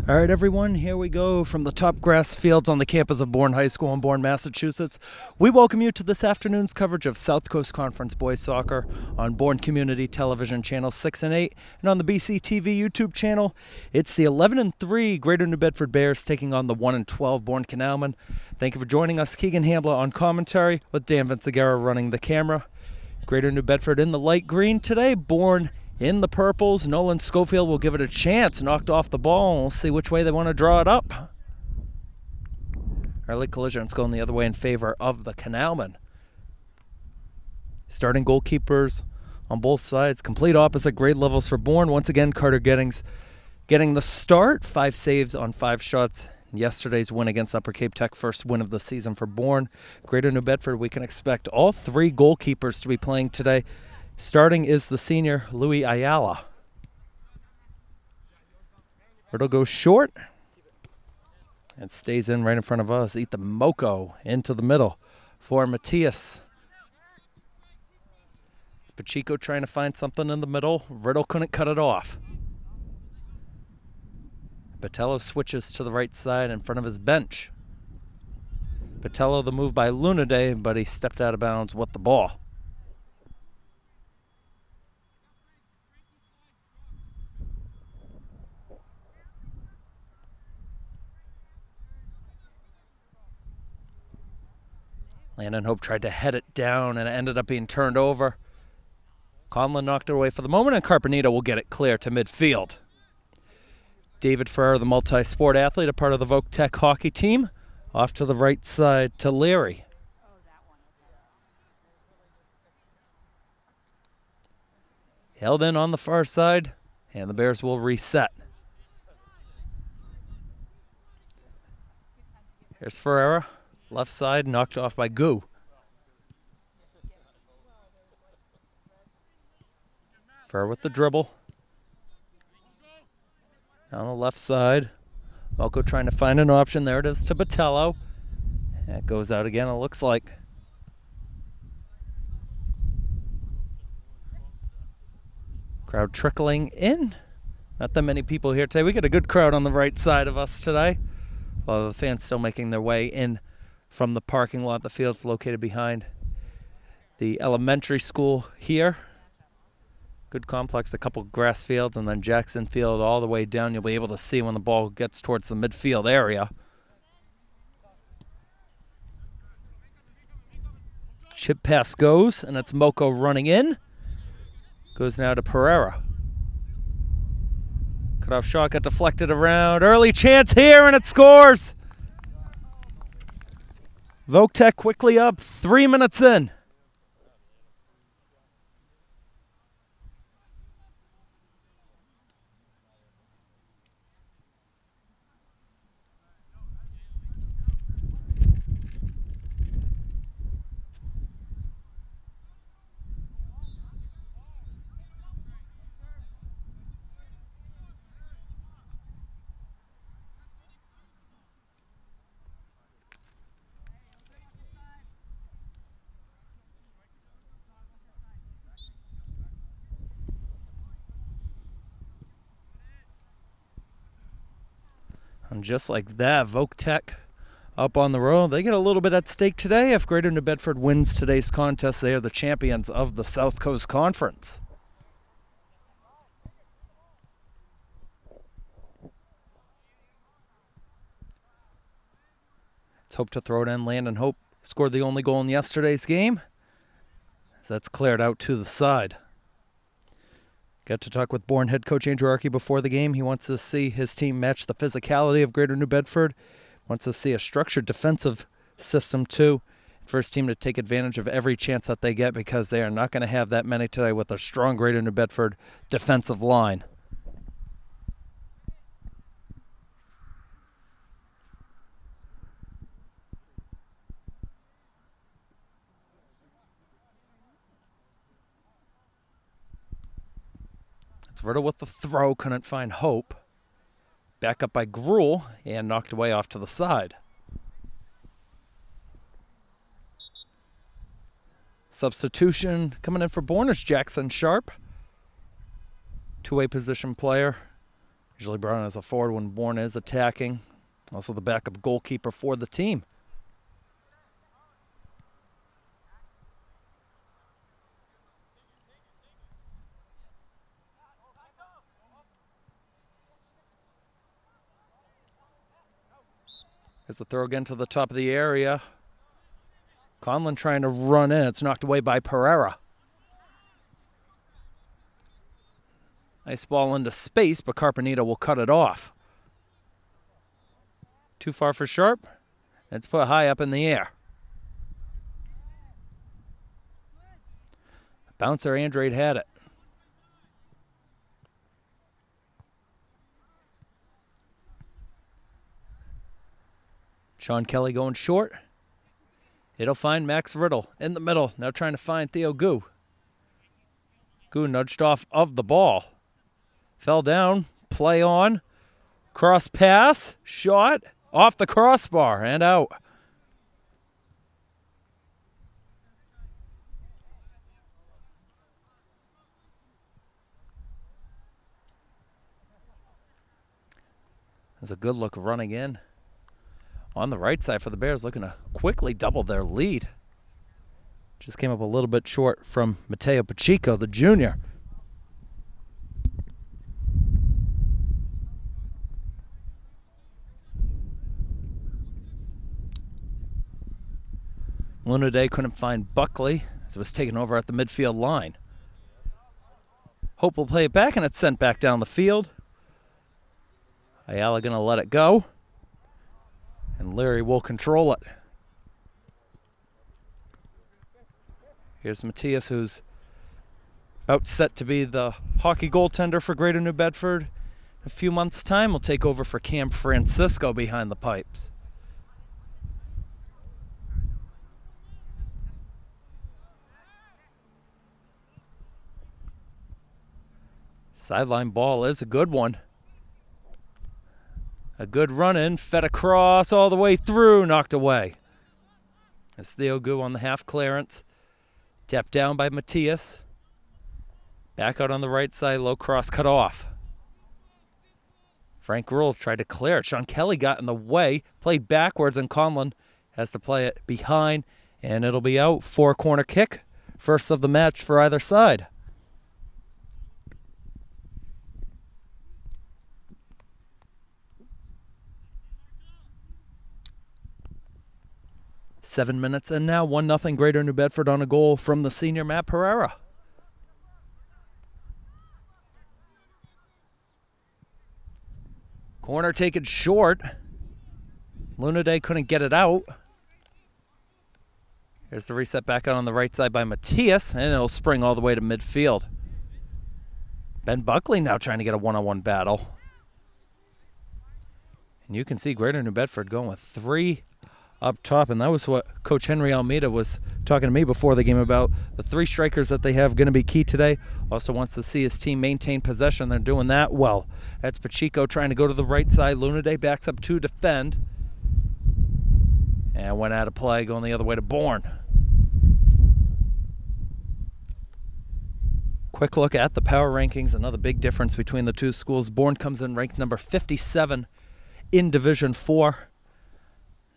All right, everyone, here we go from the top grass fields on the campus of Bourne High School in Bourne, Massachusetts. We welcome you to this afternoon's coverage of South Coast Conference Boys Soccer on Bourne Community Television Channel 6 and 8 and on the BTV YouTube channel. It's the 11-3 Greater New Bedford Bears taking on the 1-12 Bourne Canalmen. Thank you for joining us. Keegan Hambla on commentary with Dan Vinciguerra running the camera. Greater New Bedford in the light green today, Bourne in the purples. Nolan Schofield will give it a chance. Knocked off the ball, and we'll see which way they want to draw it up. Early collision's going the other way in favor of the Canalmen. Starting goalkeepers on both sides. Complete opposite grade levels for Bourne. Once again, Carter Gettings getting the start. 5 saves on 5 shots. Yesterday's win against Upper Cape Tech, first win of the season for Bourne. Greater New Bedford, we can expect all 3 goalkeepers to be playing today. Starting is the senior Louis Ayala. It'll go short and stays in right in front of us. Ethan Moko into the middle for Matias. It's Pacheco trying to find something in the middle. Riddle couldn't cut it off. Botello switches to the right side in front of his bench. Botello the move by Lunaday, but he stepped out of bounds with the ball. Landon Hope tried to head it down and it ended up being turned over. Conlon knocked it away for the moment, and Carpenito will get it clear to midfield. David Ferrer, the multi-sport athlete, a part of the Voc Tech hockey team, off to the right side to Leary. Held in on the far side, and the Bears will reset. Here's Ferreira. Left side, knocked off by Gu. Ferrer with the dribble. On the left side. Moko trying to find an option. There it is to Botello. And it goes out again, it looks like. Crowd trickling in. Not that many people here today. We got a good crowd on the right side of us today. A lot of the fans still making their way in from the parking lot. The field's located behind the elementary school here. Good complex, a couple grass fields, and then Jackson Field all the way down. You'll be able to see when the ball gets towards the midfield area. Chip pass goes, and it's Moko running in. Goes now to Pereira. Cutoff shot got deflected around. Early chance here, and it scores! Voc Tech quickly up, 3 minutes in. And just like that, Voc Tech up on the road. They get a little bit at stake today. If Greater New Bedford wins today's contest, they are the champions of the South Coast Conference. Let's hope to throw it in. Landon Hope scored the only goal in yesterday's game. So that's cleared out to the side. Got to talk with Bourne head coach Andrew Archie before the game. He wants to see his team match the physicality of Greater New Bedford. Wants to see a structured defensive system too. First team to take advantage of every chance that they get, because they are not going to have that many today with a strong Greater New Bedford defensive line. Riddle with the throw, couldn't find Hope. Back up by Gruel and knocked away off to the side. Substitution coming in for Bourne is Jackson Sharp. Two-way position player. Usually brought in as a forward when Bourne is attacking. Also the backup goalkeeper for the team. As the throw again to the top of the area. Conlon trying to run in. It's knocked away by Pereira. Nice ball into space, but Carpenito will cut it off. Too far for Sharp. It's put high up in the air. Bouncer Andrade had it. Sean Kelly going short. It'll find Max Riddle in the middle. Now trying to find Theo Gu. Gu nudged off of the ball. Fell down. Play on. Cross pass. Shot. Off the crossbar and out. There's a good look running in. On the right side for the Bears, looking to quickly double their lead. Just came up a little bit short from Mateo Pacheco, the junior. Lunaday couldn't find Buckley as it was taken over at the midfield line. Hope will play it back, and it's sent back down the field. Ayala going to let it go. And Leary will control it. Here's Matias, who's about set to be the hockey goaltender for Greater New Bedford. In a few months' time, will take over for Cam Francisco behind the pipes. Sideline ball is a good one. A good run-in, fed across all the way through, knocked away. As Theo Gu on the half clearance. Tapped down by Matias. Back out on the right side, low cross cut off. Frank Rule tried to clear it. Sean Kelly got in the way, played backwards, and Conlon has to play it behind, and it'll be out for a corner kick. First of the match for either side. Seven minutes and now 1-0 Greater New Bedford on a goal from the senior Matt Pereira. Corner taken short. Lunaday couldn't get it out. Here's the reset back out on the right side by Matias, and it'll spring all the way to midfield. Ben Buckley now trying to get a one-on-one battle. And you can see Greater New Bedford going with three up top, and that was what Coach Henry Almeida was talking to me before the game about. The three strikers that they have going to be key today. Also wants to see his team maintain possession. They're doing that well. That's Pacheco trying to go to the right side. Lunaday backs up to defend. And went out of play, going the other way to Bourne. Quick look at the power rankings. Another big difference between the two schools. Bourne comes in ranked number 57 in Division 4.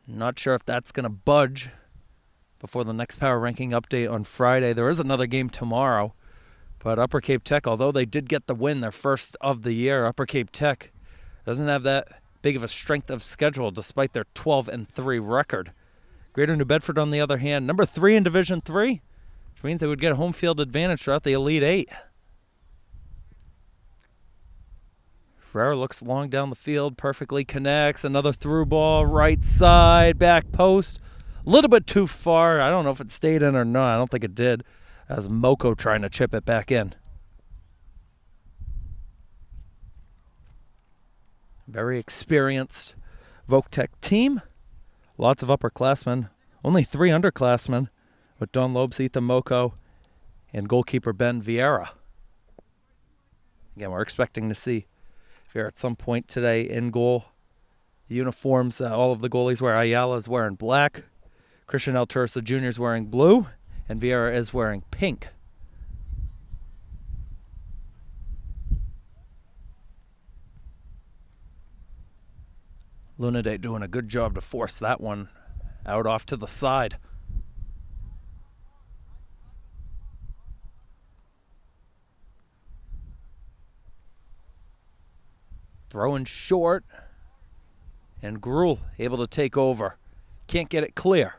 Not sure if that's going to budge before the next power ranking update on Friday. There is another game tomorrow, but Upper Cape Tech, although they did get the win, their first of the year, Upper Cape Tech doesn't have that big of a strength of schedule despite their 12-3 record. Greater New Bedford, on the other hand, number 3 in Division 3, which means they would get a home field advantage throughout the Elite 8. Ferrer looks long down the field, perfectly connects. Another through ball, right side, back post. A little bit too far. I don't know if it stayed in or not. I don't think it did. As Moko trying to chip it back in. Very experienced Voc-Tech team. Lots of upperclassmen. Only 3 underclassmen with Don Lobes, Ethan Moko, and goalkeeper Ben Vieira. Again, we're expecting to see here at some point today in goal. The uniforms, all of the goalies wear. Ayala is wearing black. Christian El Tursa Jr. is wearing blue. And Vieira is wearing pink. Lunaday doing a good job to force that one out off to the side. Throwing short, and Gruel able to take over. Can't get it clear.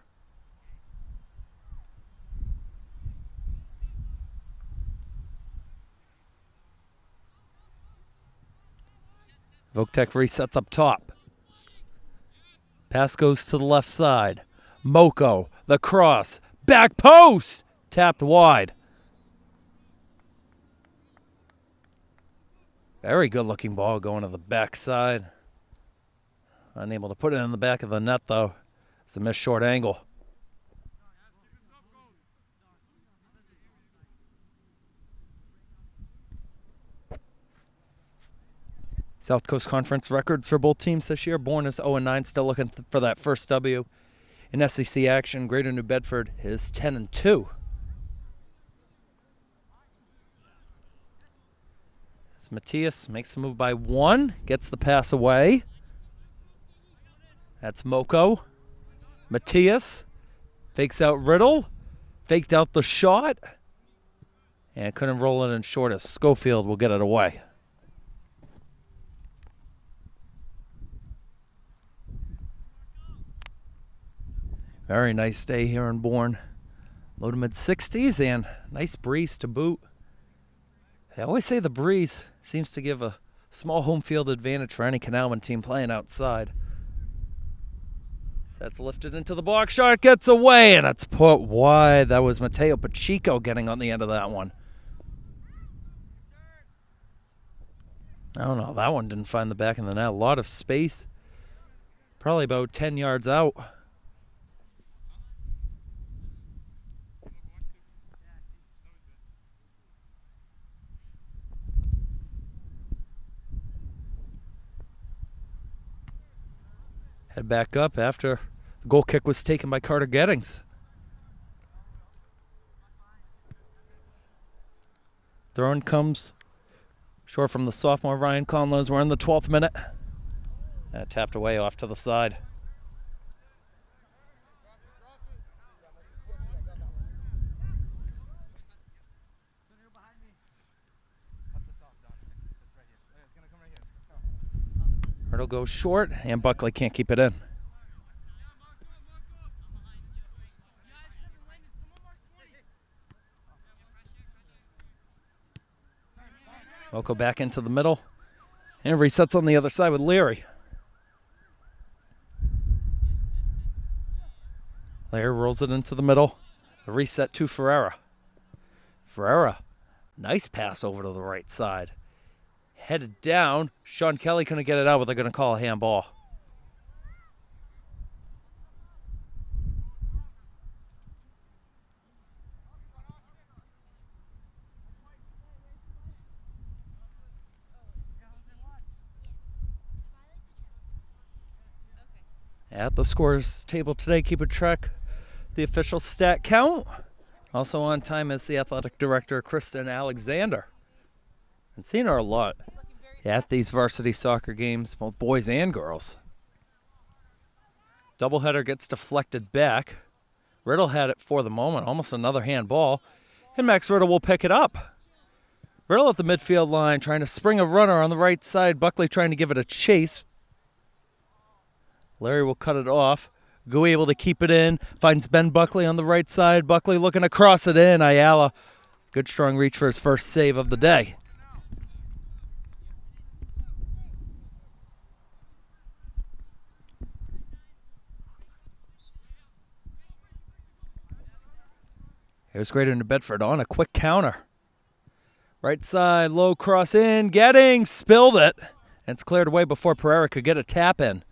Votek resets up top. Pass goes to the left side. Moko, the cross, back post, tapped wide. Very good looking ball going to the backside. Unable to put it in the back of the net though. It's a missed short angle. South Coast Conference records for both teams this year. Bourne is 0-9, still looking for that first W. In SEC action, Greater New Bedford is 10-2. As Matthias makes the move by one, gets the pass away. That's Moko. Matthias fakes out Riddle, faked out the shot, and couldn't roll it in short as Schofield will get it away. Very nice day here in Bourne. Low to mid-60s and nice breeze to boot. They always say the breeze seems to give a small home field advantage for any Canalmen team playing outside. That's lifted into the box shot, gets away, and it's put wide. That was Mateo Pacheco getting on the end of that one. I don't know, that one didn't find the back of the net. A lot of space. Probably about 10 yards out. Head back up after the goal kick was taken by Carter Gettings. Throw-in comes short from the sophomore Ryan Conlows. We're in the 12th minute. That tapped away off to the side. Hurdle goes short, and Buckley can't keep it in. Moko back into the middle, and resets on the other side with Leary. Leary rolls it into the middle. The reset to Ferreira. Ferreira, nice pass over to the right side. Headed down. Sean Kelly couldn't get it out, but they're going to call a handball. At the scores table today, keeping track the official stat count. Also on time is the athletic director, Kristen Alexander. And seen her a lot at these varsity soccer games, both boys and girls. Doubleheader gets deflected back. Riddle had it for the moment, almost another handball. And Max Riddle will pick it up. Riddle at the midfield line trying to spring a runner on the right side. Buckley trying to give it a chase. Larry will cut it off. Gui able to keep it in. Finds Ben Buckley on the right side. Buckley looking to cross it in. Ayala, good strong reach for his first save of the day. Here's Greater New Bedford on a quick counter. Right side, low cross in. Getting spilled it. And it's cleared away before Pereira could get a tap in.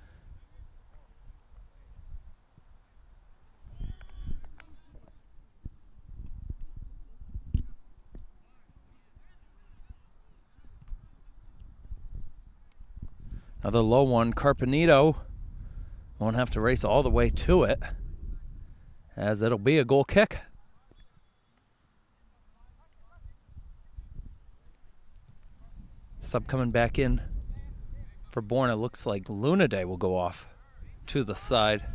Another low one. Carpenito won't have to race all the way to it, as it'll be a goal kick. Sub coming back in For Bourne, it looks like Luna Day will go off to the side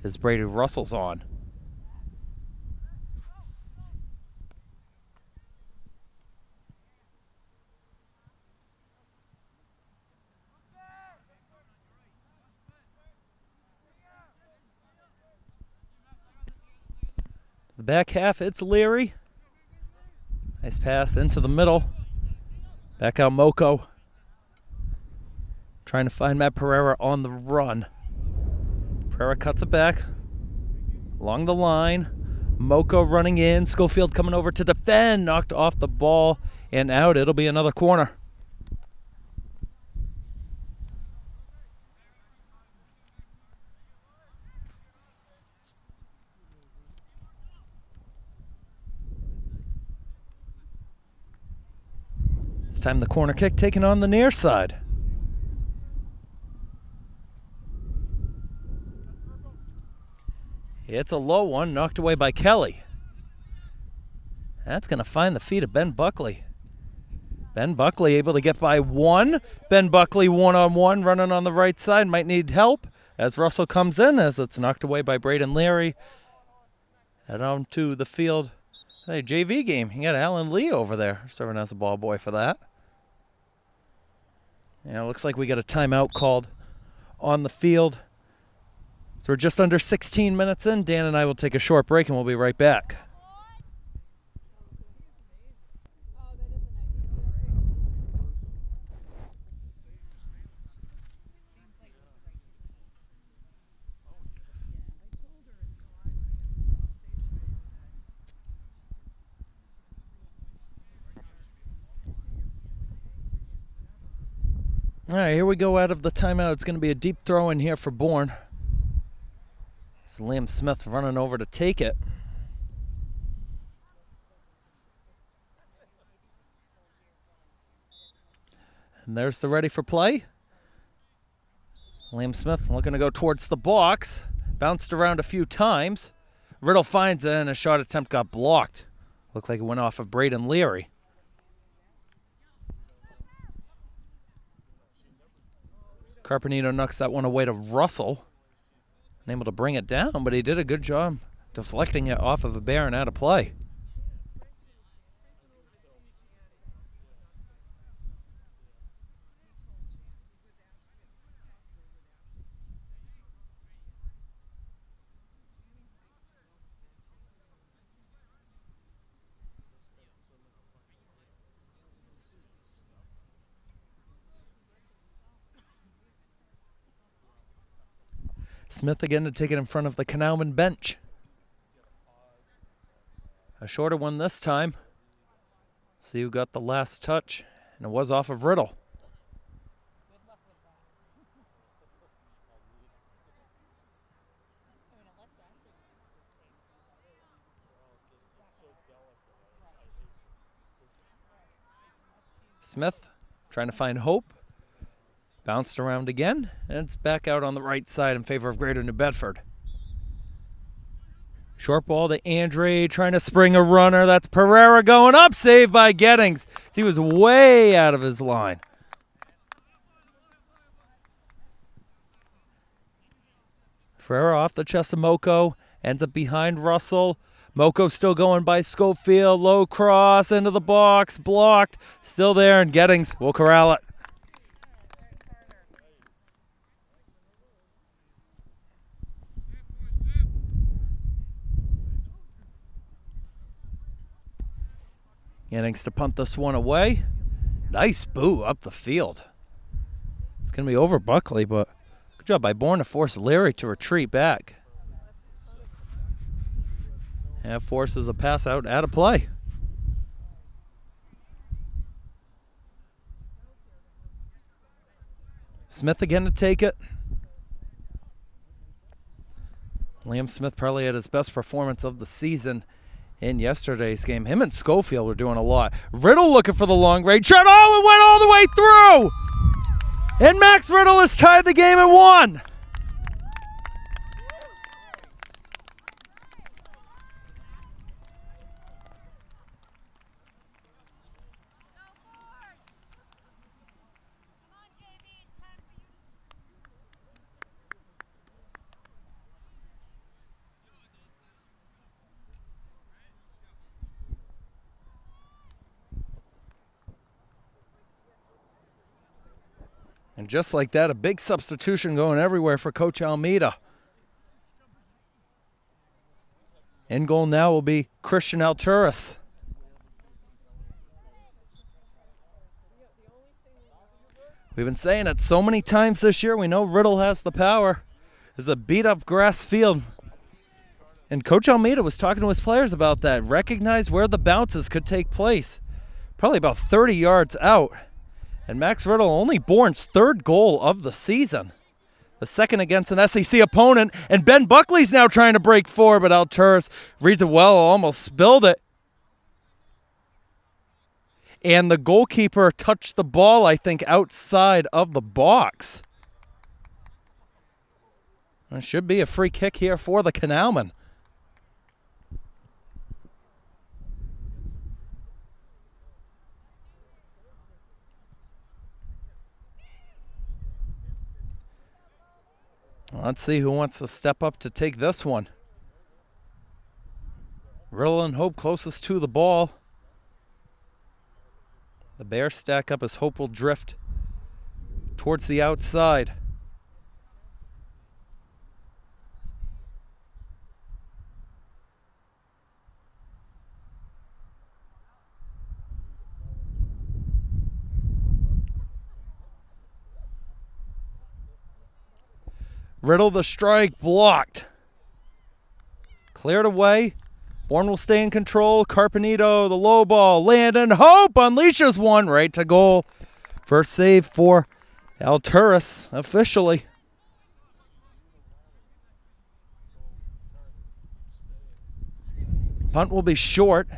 as Brady Russell's on. The back half, it's Leary. Nice pass into the middle. Back out Moko. Trying to find Matt Pereira on the run. Pereira cuts it back along the line. Moko running in. Schofield coming over to defend. Knocked off the ball and out. It'll be another corner. This time the corner kick taken on the near side. It's a low one, knocked away by Kelly. That's going to find the feet of Ben Buckley. Ben Buckley able to get by one. Ben Buckley one-on-one running on the right side. Might need help as Russell comes in as it's knocked away by Braden Leary. Head on to the field. Hey, JV game. You got Alan Lee over there serving as a ball boy for that. Yeah, it looks like we got a timeout called on the field. So we're just under 16 minutes in. Dan and I will take a short break and we'll be right back. All right, here we go out of the timeout. It's going to be a deep throw in here for Bourne. It's Liam Smith running over to take it. And there's the ready for play. Liam Smith looking to go towards the box. Bounced around a few times. Riddle finds it and a shot attempt got blocked. Looked like it went off of Braden Leary. Carpenito knocks that one away to Russell. Unable to bring it down, but he did a good job deflecting it off of a bear and out of play. Smith again to take it in front of the Canalmen bench. A shorter one this time. See who got the last touch, and it was off of Riddle. Smith trying to find hope. Bounced around again, and it's back out on the right side in favor of Greater New Bedford. Short ball to Andre, trying to spring a runner. That's Pereira going up, saved by Gettings. He was way out of his line. Pereira off the chest of Moko, ends up behind Russell. Moko still going by Schofield, low cross into the box, blocked, still there, and Gettings will corral it. Gettings to punt this one away. Nice boo up the field. It's going to be over Buckley, but good job by Bourne to force Leary to retreat back. And forces a pass out of play. Smith again to take it. Liam Smith probably had his best performance of the season in yesterday's game. Him and Schofield were doing a lot. Riddle looking for the long range shot. Oh, it went all the way through! And Max Riddle has tied the game at 1. And just like that, a big substitution going everywhere for Coach Almeida. In goal now will be Christian Alturas. We've been saying it so many times this year. We know Riddle has the power. It's a beat-up grass field. And Coach Almeida was talking to his players about that. Recognize where the bounces could take place. Probably about 30 yards out. And Max Riddle, only Bourne's third goal of the season. The second against an SEC opponent. And Ben Buckley's now trying to break forward, but Alturas reads it well, almost spilled it. And the goalkeeper touched the ball, I think, outside of the box. It should be a free kick here for the Canalmen. Let's see who wants to step up to take this one. Riddle and Hope closest to the ball. The Bears stack up as Hope will drift towards the outside. Riddle the strike, blocked. Cleared away. Bourne will stay in control. Carpenito, the low ball. Landon Hope unleashes one right to goal. First save for Alturas officially. Punt will be short.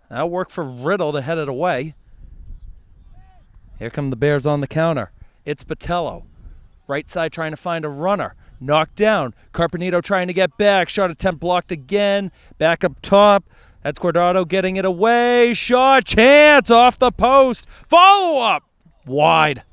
That'll work for Riddle to head it away. Here come the Bears on the counter. It's Botello. Right side trying to find a runner. Knocked down. Carpenito trying to get back. Shot attempt blocked again. Back up top. That's Guardado getting it away. Shot. Chance off the post. Follow up. Wide.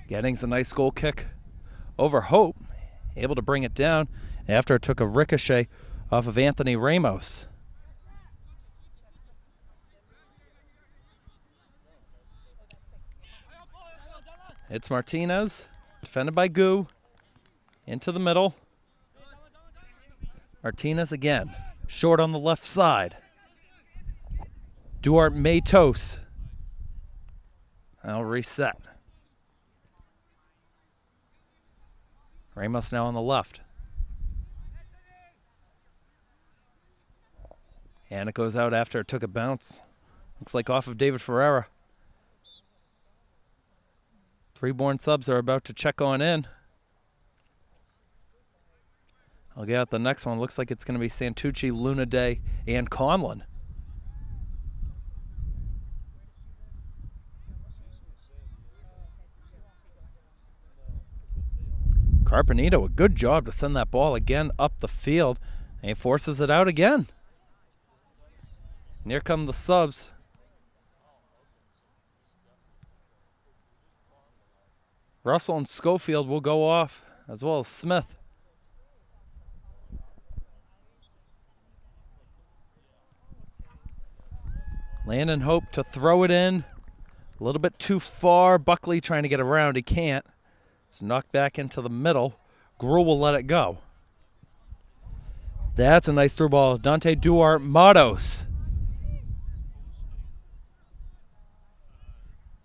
Gettings a nice goal kick over Hope. Able to bring it down after it took a ricochet off of Anthony Ramos. It's Martinez, defended by Gu. Into the middle. Martinez again. Short on the left side. Duarte Matos. I'll reset. Ramos now on the left. And it goes out after it took a bounce. Looks like off of David Ferreira. 3 Bourne subs are about to check on in. I'll get out the next one. Looks like it's going to be Santucci, Lunaday, and Conlon. Carpenito, a good job to send that ball again up the field. And he forces it out again. And here come the subs. Russell and Schofield will go off, as well as Smith. Landon Hope to throw it in. A little bit too far. Buckley trying to get around. He can't. It's knocked back into the middle. Gruel will let it go. That's a nice through ball. Dante Duarte Matos.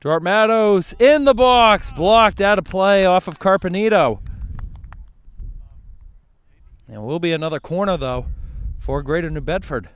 Duarte Matos in the box. Blocked out of play off of Carpenito. And will be another corner, though, for Greater New Bedford.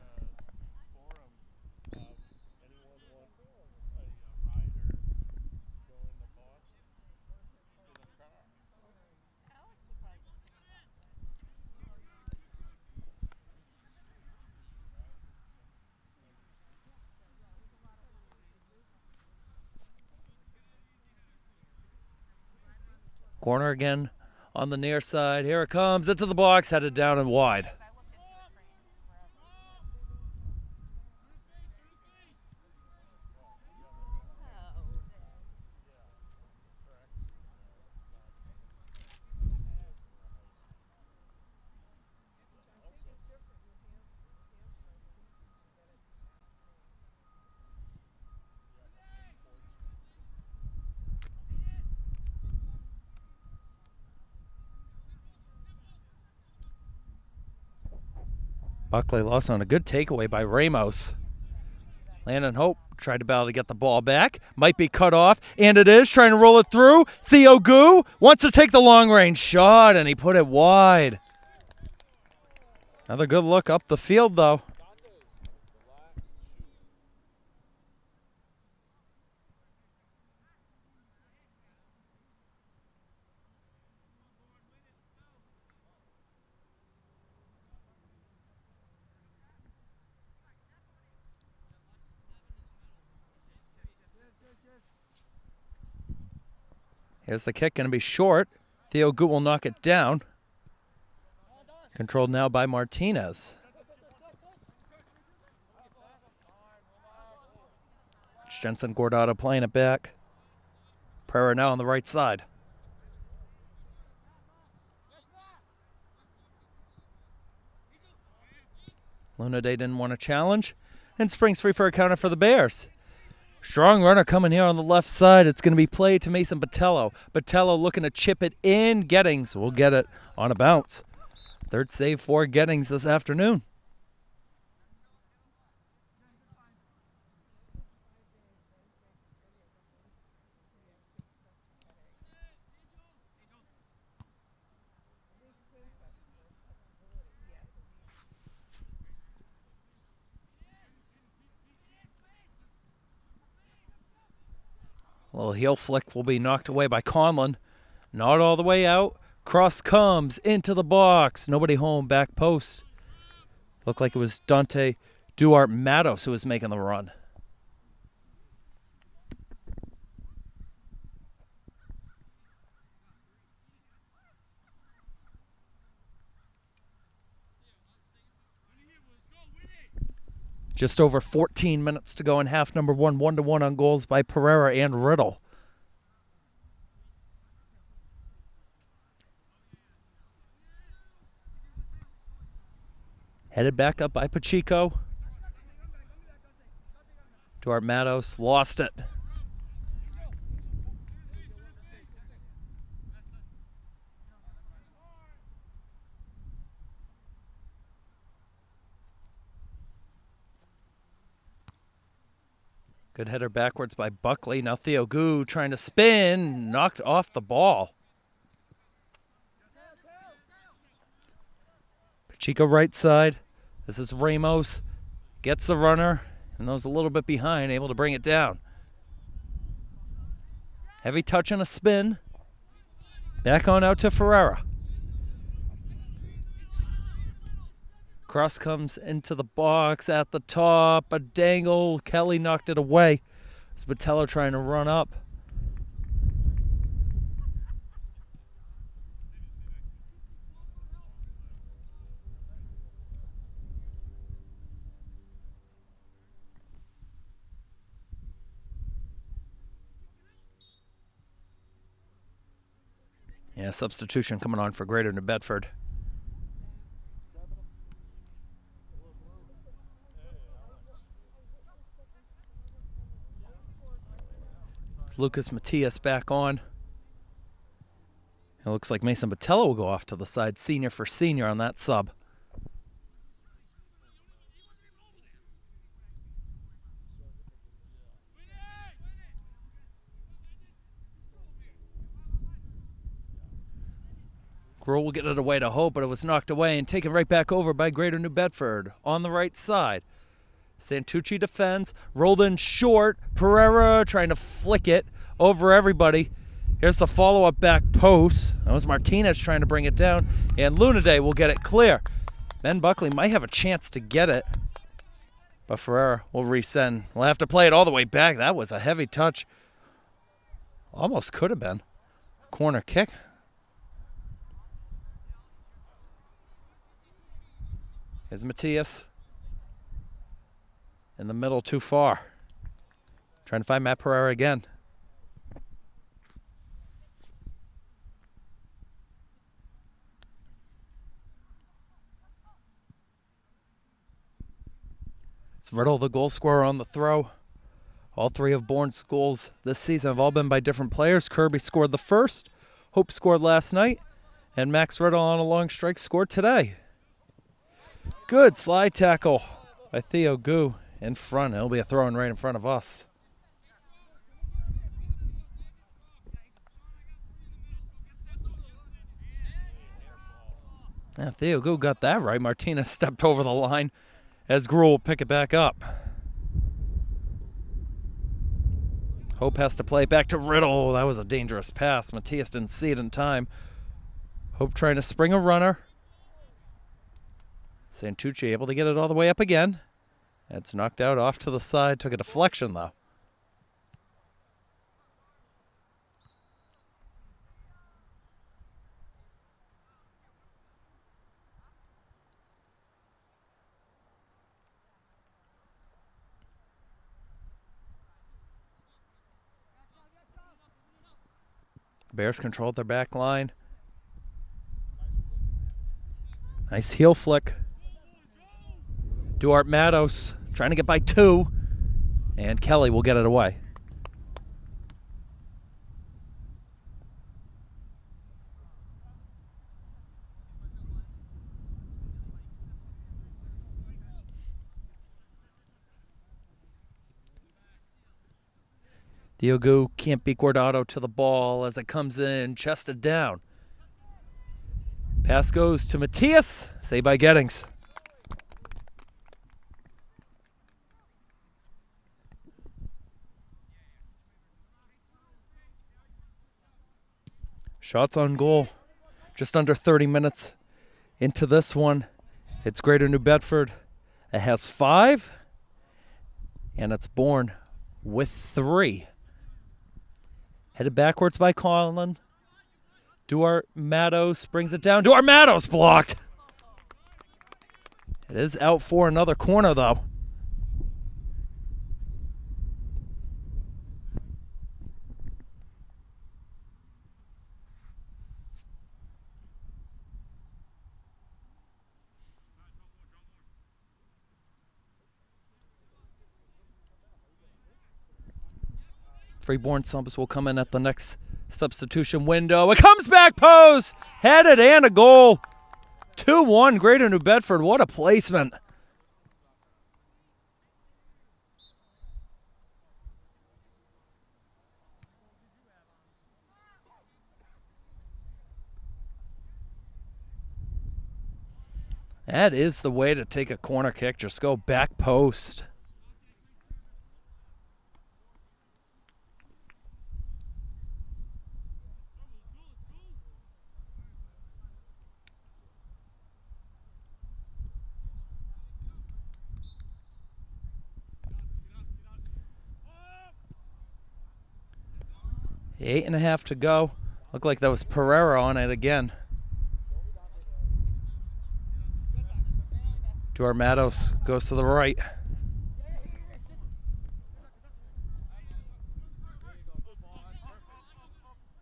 Corner again On the near side, here it comes, into the box, headed down and wide. Buckley lost on a good takeaway by Ramos. Landon Hope tried to battle to get the ball back. Might be cut off, and it is. Trying to roll it through. Theo Gu wants to take the long-range shot, and he put it wide. Another good look up the field, though. Here's the kick, going to be short. Theo Gu will knock it down. Controlled now by Martinez. Jensen Gordado playing it back. Pereira now on the right side. Lunaday didn't want to challenge, and springs free for a counter for the Bears. Strong runner coming here on the left side. It's going to be played to Mason Botello. Botello looking to chip it in. Gettings will get it on a bounce. Third save for Gettings this afternoon. A little heel flick will be knocked away by Conlon. Not all the way out. Cross comes into the box. Nobody home, back post. Looked like it was Dante Duarte Matos who was making the run. Just over 14 minutes to go in half number one. 1-1 on goals by Pereira and Riddle. Headed back up by Pacheco. Duarte Matos lost it. Good header backwards by Buckley. Now Theo Gu trying to spin. Knocked off the ball. Pacheco right side. This is Ramos. Gets the runner. And those a little bit behind. Able to bring it down. Heavy touch and a spin. Back on out to Ferreira. Cross comes into the box at the top. A dangle. Kelly knocked it away. It's Botello trying to run up. Yeah, substitution coming on for Greater New Bedford. It's Lucas Matias back on. It looks like Mason Botello will go off to the side, senior for senior on that sub. Grohl will get it away to Hope, but it was knocked away and taken right back over by Greater New Bedford on the right side. Santucci defends, rolled in short. Pereira trying to flick it over everybody. Here's the follow-up back post. That was Martinez trying to bring it down, and Lunaday will get it clear. Ben Buckley might have a chance to get it, but Ferreira will resend. We'll have to play it all the way back. That was a heavy touch. Almost could have been. Corner kick. Is Matthias. In the middle, too far. Trying to find Matt Pereira again. It's Riddle, the goal scorer, on the throw. All three of Bourne's goals this season have all been by different players. Kirby scored the first. Hope scored last night. And Max Riddle on a long strike scored today. Good slide tackle by Theo Gu in front. It'll be a throw-in right in front of us. Yeah, Theo Gu got that right. Martinez stepped over the line as Gruel will pick it back up. Hope has to play it back to Riddle. That was a dangerous pass. Matthias didn't see it in time. Hope trying to spring a runner. Santucci able to get it all the way up again. It's knocked out off to the side. Took a deflection, though. The Bears controlled their back line. Nice heel flick. Duarte Matos trying to get by two. And Kelly will get it away. Diogo can't beat Guardado to the ball as it comes in, chested down. Pass goes to Matthias, saved by Gettings. Shots on goal. Just under 30 minutes into this one. It's Greater New Bedford. It has 5. And it's Bourne with 3. Headed backwards by Conlon. Duarte Matos brings it down. Duarte Matos blocked. It is out for another corner, though. Freeborn subs will come in at the next substitution window. It comes back post. Headed and a goal. 2-1 Greater New Bedford. What a placement. That is the way to take a corner kick. Just go back post. Eight and a half to go. Looked like that was Pereira on it again. Duarte Matos goes to the right.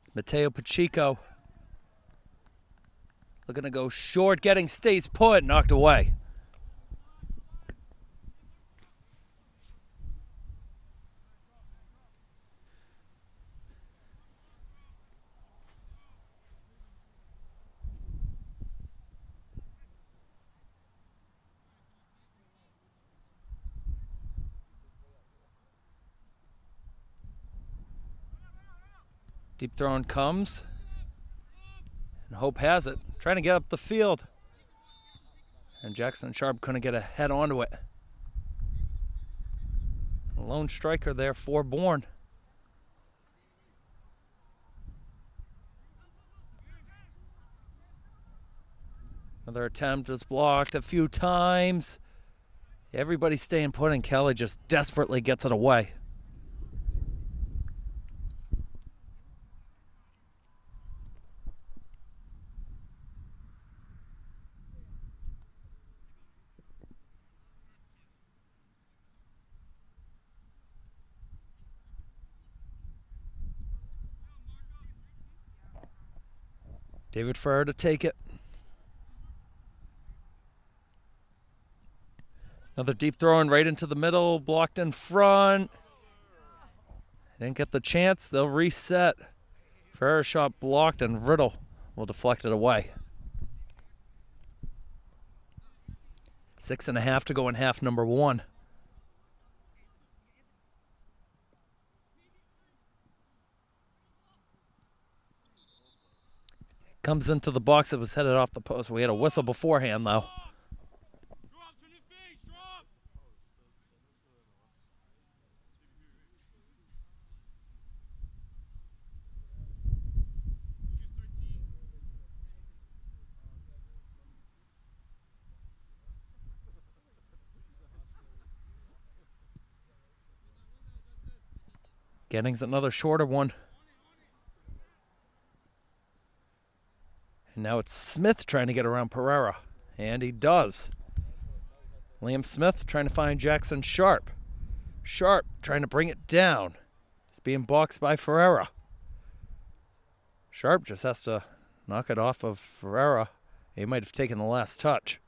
It's Mateo Pacheco. Looking to go short. Getting stays put. Knocked away. Deep throw comes. And Hope has it. Trying to get up the field. And Jackson Sharp couldn't get a head onto it. A lone striker there for Bourne. Another attempt is blocked a few times. Everybody's staying put and Kelly just desperately gets it away. David Ferrer to take it. Another deep throw in right into the middle, blocked in front. Didn't get the chance. They'll reset. Ferrer's shot blocked, and Riddle will deflect it away. 6.5 to go in half number one. Comes into the box. It was headed off the post. We had a whistle beforehand, though. Gettings another shorter one. And now it's Smith trying to get around Pereira. And he does. Liam Smith trying to find Jackson Sharp. Sharp trying to bring it down. It's being boxed by Ferreira. Sharp just has to knock it off of Ferreira. He might have taken the last touch.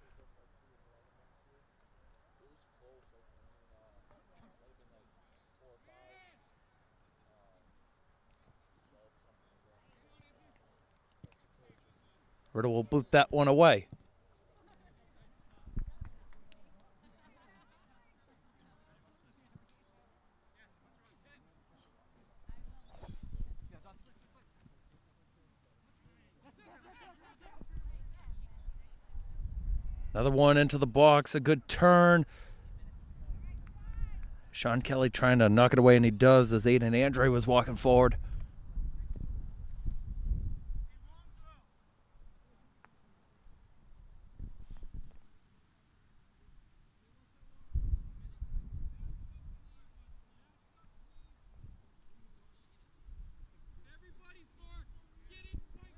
Riddle will boot that one away. Another one into the box, a good turn. Sean Kelly trying to knock it away, and he does as Aiden Andre was walking forward.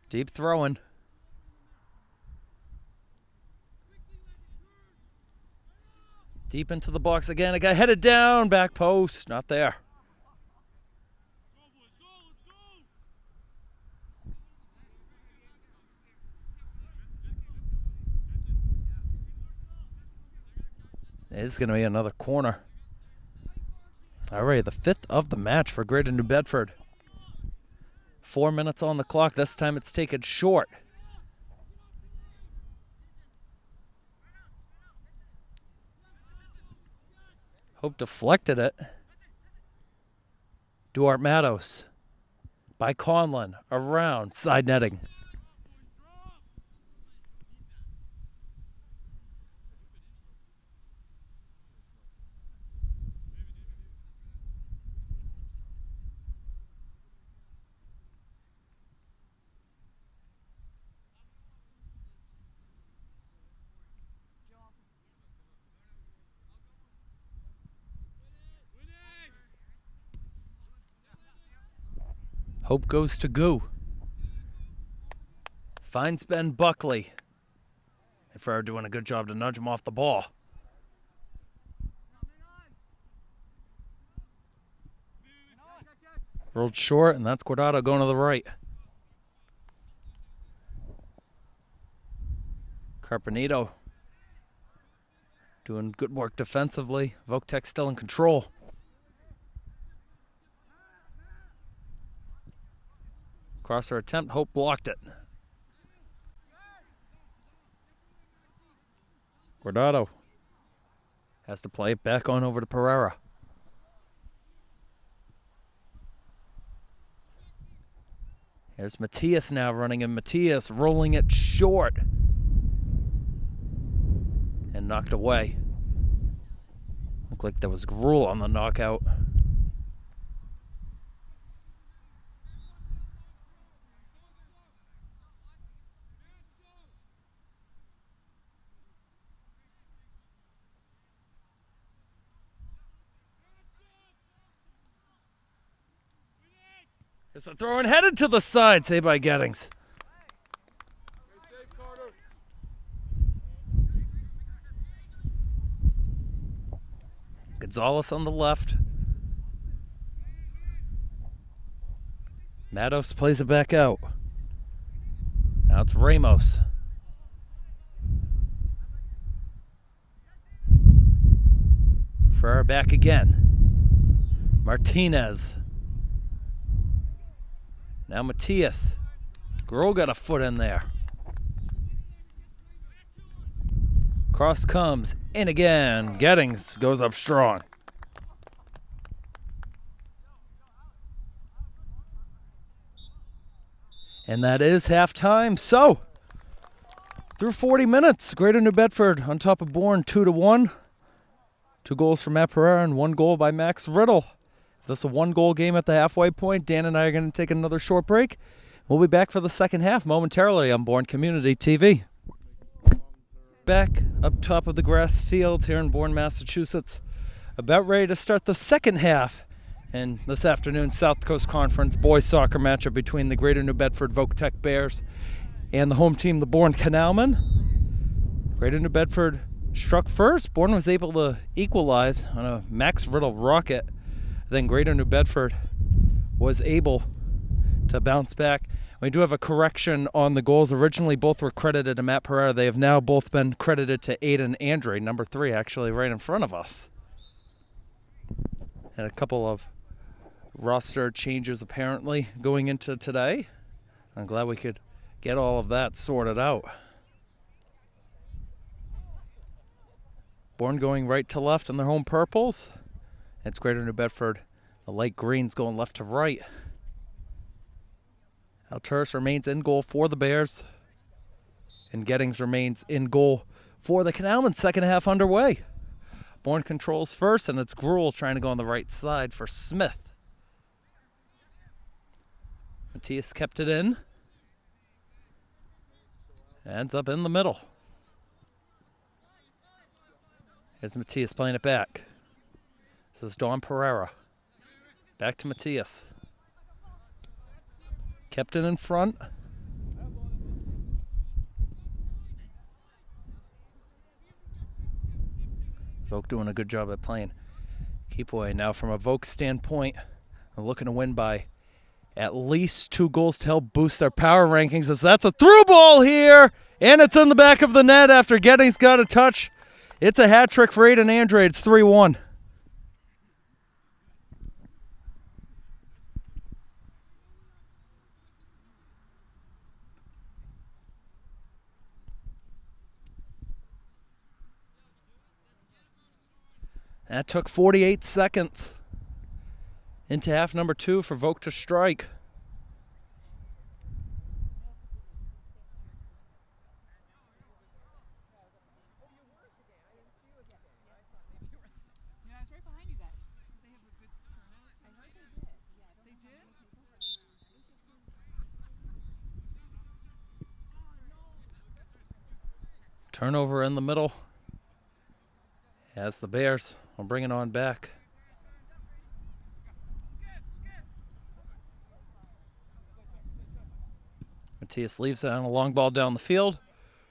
Deep throwing. Deep into the box again. A guy headed down. Back post. Not there. It's going to be another corner. All right, the fifth of the match for Greater New Bedford. 4 minutes on the clock. This time it's taken short. Hope deflected it. Duarte Matos by Conlon. Around. Side netting. Hope goes to Goo. Finds Ben Buckley. And Ferrer doing a good job to nudge him off the ball. Rolled short, and that's Guardado going to the right. Carpenito doing good work defensively. Votek still in control. Crosser attempt, Hope blocked it. Guardado has to play it back on over to Pereira. Here's Matias now running, and Matias rolling it short. And knocked away. Looked like there was gruel on the knockout. It's a throw and headed to the side, saved by Gettings. Gonzalez on the left. Matos plays it back out. Now it's Ramos. Ferrer back again. Martinez. Now Matias. Grohl got a foot in there. Cross comes in again. Gettings goes up strong. And that is halftime. So, through 40 minutes, Greater New Bedford on top of Bourne 2-1. 2 goals from Matt Pereira and 1 goal by Max Riddle. This is a 1-goal game at the halfway point. Dan and I are going to take another short break. We'll be back for the second half momentarily on Bourne Community TV. Back up top of the grass field here in Bourne, Massachusetts. About ready to start the second half in this afternoon's South Coast Conference boys soccer matchup between the Greater New Bedford Voc-Tech Bears and the home team, the Bourne Canalmen. Greater New Bedford struck first. Bourne was able to equalize on a Max Riddle rocket. Then Greater New Bedford was able to bounce back. We do have a correction on the goals. Originally, both were credited to Matt Pereira. They have now both been credited to Aiden Andre, number 3, actually right in front of us. And a couple of roster changes apparently going into today. I'm glad we could get all of that sorted out. Bourne going right to left in their home purples. It's Greater New Bedford. The light greens going left to right. Alturas remains in goal for the Bears. And Gettings remains in goal for the Canalmen. Second half underway. Bourne controls first, and it's Gruel trying to go on the right side for Smith. Matias kept it in. Ends up in the middle. Here's Matias playing it back. This is Don Pereira. Back to Matias. Kept it in front. Voc doing a good job at playing keep away. Now from a Voc standpoint, I'm looking to win by at least 2 goals to help boost their power rankings, as that's a through ball here, and it's in the back of the net after Gettings got a touch. It's a hat trick for Aiden Andre. It's 3-1. That took 48 seconds into half number 2 for Voc to strike. Turnover in the middle as the Bears will bring it on back. Matias leaves it on a long ball down the field.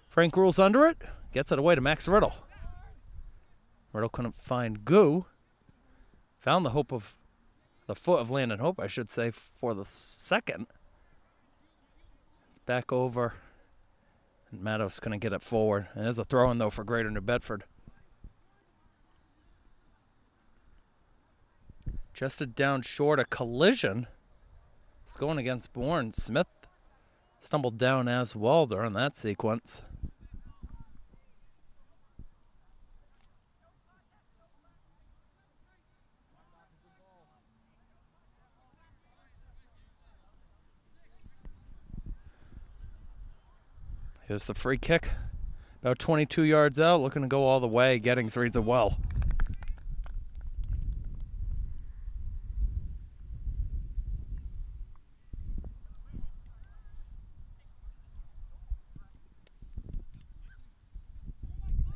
Frank rules under it, gets it away to Max Riddle. Riddle couldn't find Goo. Found the foot of Landon Hope, I should say, for the second. It's back over. And Matos going to get it forward. And there's a throw-in, though, for Greater New Bedford. Just down short, a collision. It's going against Bourne. Smith stumbled down as well during that sequence. Here's the free kick. About 22 yards out, looking to go all the way. Gettings reads it well.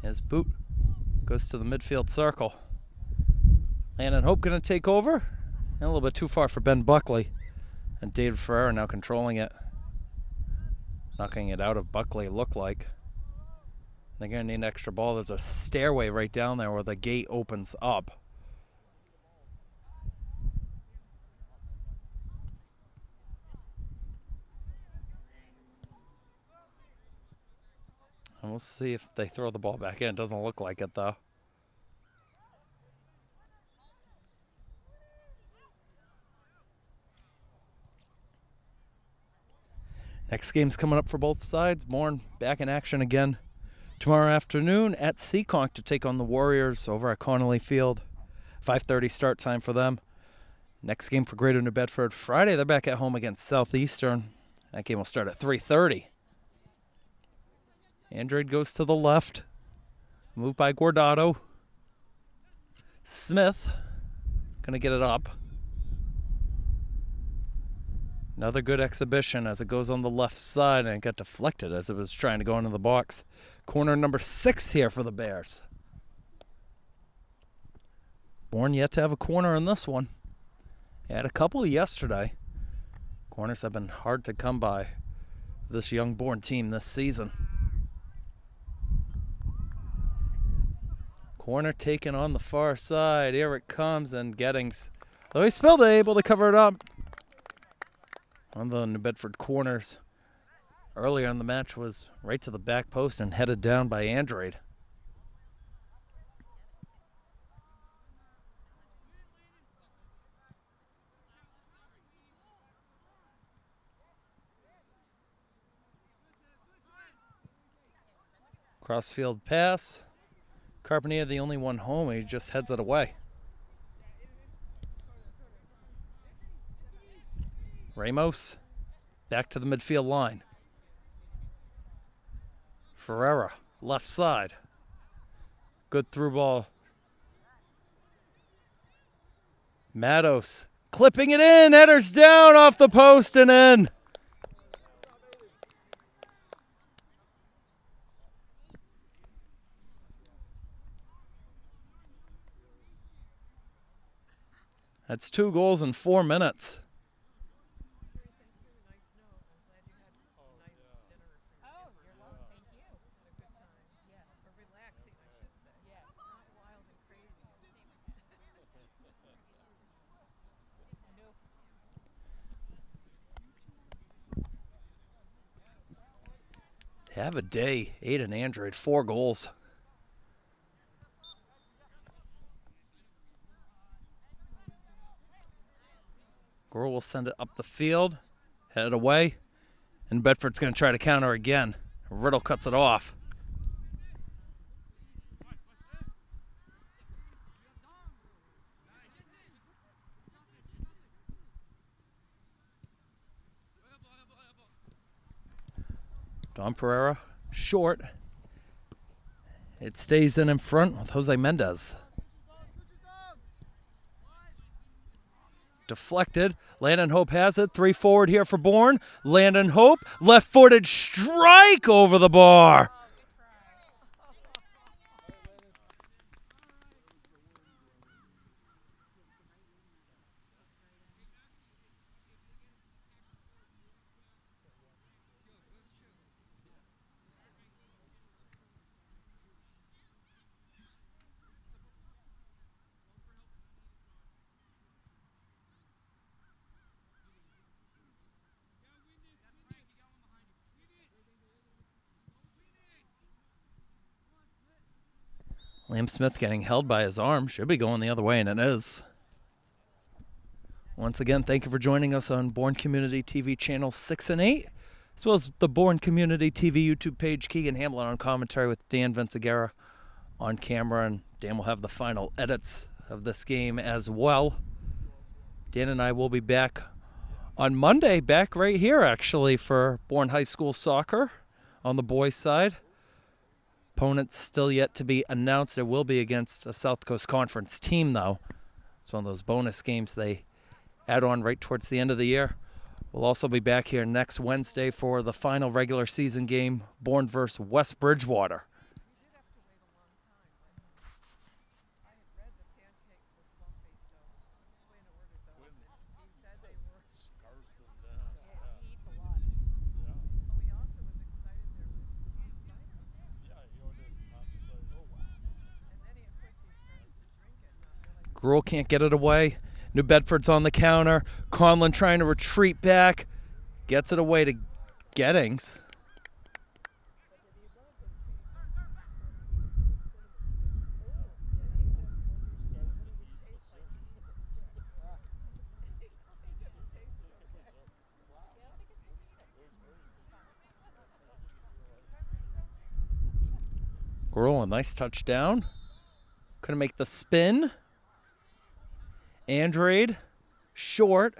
His boot goes to the midfield circle. Landon Hope going to take over. And a little bit too far for Ben Buckley. And David Ferreira now controlling it. Knocking it out of Buckley, it looked like. They're going to need an extra ball. There's a stairway right down there where the gate opens up. And we'll see if they throw the ball back in. It doesn't look like it, though. Next game's coming up for both sides. Bourne back in action again tomorrow afternoon at Seekonk to take on the Warriors over at Connolly Field. 5:30 start time for them. Next game for Greater New Bedford Friday. They're back at home against Southeastern. That game will start at 3:30. Andrade goes to the left. Moved by Guardado. Smith going to get it up. Another good exhibition as it goes on the left side, and it got deflected as it was trying to go into the box. Corner number 6 here for the Bears. Bourne yet to have a corner in this one. They had a couple yesterday. Corners have been hard to come by this young Bourne team this season. Corner taken on the far side. Here it comes, and Gettings, though he spilled it, able to cover it up. One of the New Bedford corners earlier in the match was right to the back post and headed down by Andrade. Crossfield pass. Carpentier, the only one home, he just heads it away. Ramos back to the midfield line. Ferreira, left side. Good through ball. Matos clipping it in. Headers down off the post and in. That's 2 goals in 4 minutes. Have a day. Aiden Andrade, 4 goals. Gore will send it up the field, head it away, and Bedford's going to try to counter again. Riddle cuts it off. Don Pereira, short. It stays in front with Jose Mendez. Deflected. Landon Hope has it. 3 forward here for Bourne. Landon Hope, left-footed strike over the bar. Liam Smith getting held by his arm. Should be going the other way, and it is. Once again, thank you for joining us on Bourne Community TV channels 6 and 8, as well as the Bourne Community TV YouTube page. Keegan Hamlin on commentary with Dan Vinciguerra on camera, and Dan will have the final edits of this game as well. Dan and I will be back on Monday, back right here actually for Bourne High School soccer on the boys' side. Opponents still yet to be announced. It will be against a South Coast Conference team, though. It's one of those bonus games they add on right towards the end of the year. We'll also be back here next Wednesday for the final regular season game, Bourne versus West Bridgewater. Gruel can't get it away. New Bedford's on the counter. Conlon trying to retreat back. Gets it away to Gettings. Grohl, a nice touchdown. Couldn't make the spin. Andrade, short.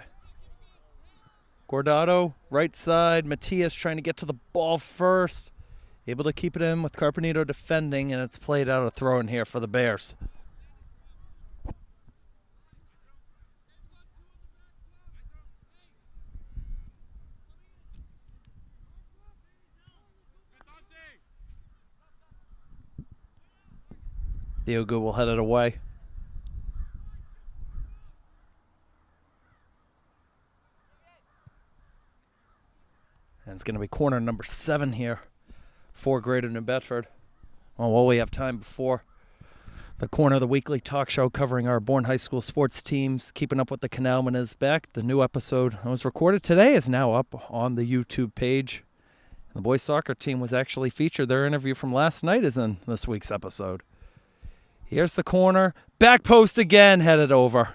Guardado, right side. Matias trying to get to the ball first. Able to keep it in with Carpenito defending, and it's played out a throw in here for the Bears. Diogo will head it away. And it's going to be corner number 7 here for Greater New Bedford. Well, we have time before the corner of the weekly talk show covering our Bourne High School sports teams. Keeping Up with the Canalmen is back. The new episode that was recorded today is now up on the YouTube page. The boys soccer team was actually featured. Their interview from last night is in this week's episode. Here's the corner. Back post again, headed over.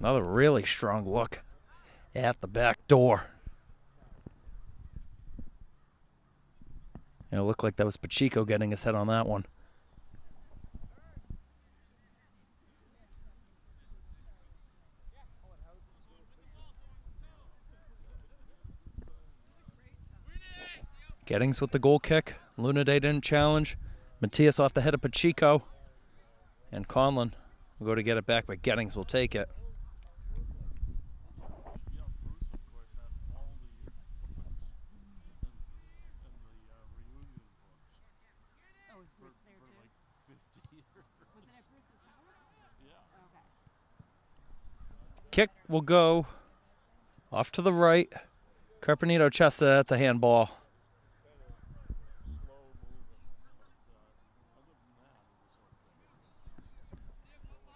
Another really strong look at the back door. It looked like that was Pacheco getting his head on that one. Gettings with the goal kick. Lunaday didn't challenge. Matias off the head of Pacheco. And Conlon will go to get it back, but Gettings will take it. Kick will go off to the right. Carpenito Chester, that's a handball.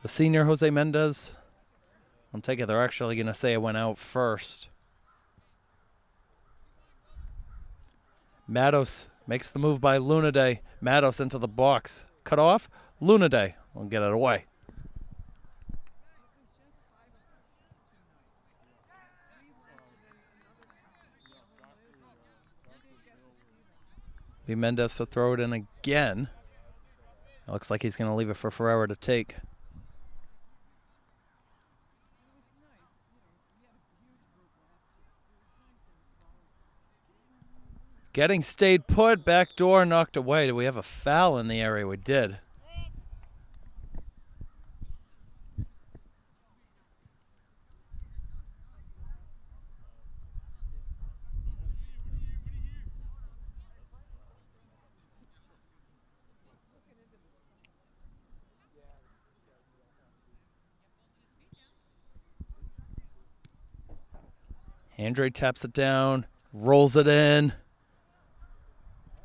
The senior Jose Mendez, I'll take it they're actually going to say it went out first. Matos makes the move by Lunaday. Matos into the box. Cut off. Lunaday will get it away. Be Mendez to throw it in again. It looks like he's going to leave it for Ferreira to take. Getting stayed put, back door knocked away. Do we have a foul in the area? We did. Andre taps it down, rolls it in.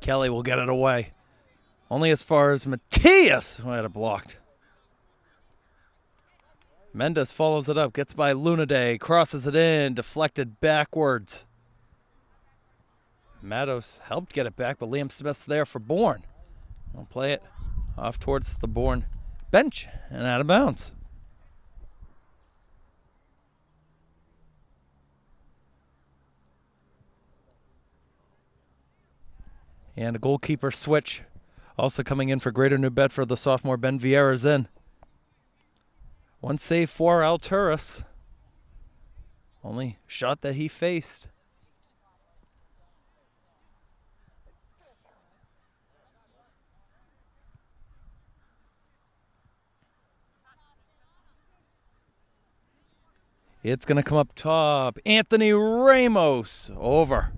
Kelly will get it away. Only as far as Matias, who had it blocked. Mendez follows it up, gets by Lunaday, crosses it in, deflected backwards. Matos helped get it back, but Liam Smith's there for Bourne. We'll play it off towards the Bourne bench and out of bounds. And a goalkeeper switch. Also coming in for Greater New Bedford, the sophomore Ben Vieira's in. One save for Alturas. Only shot that he faced. It's going to come up top. Anthony Ramos over.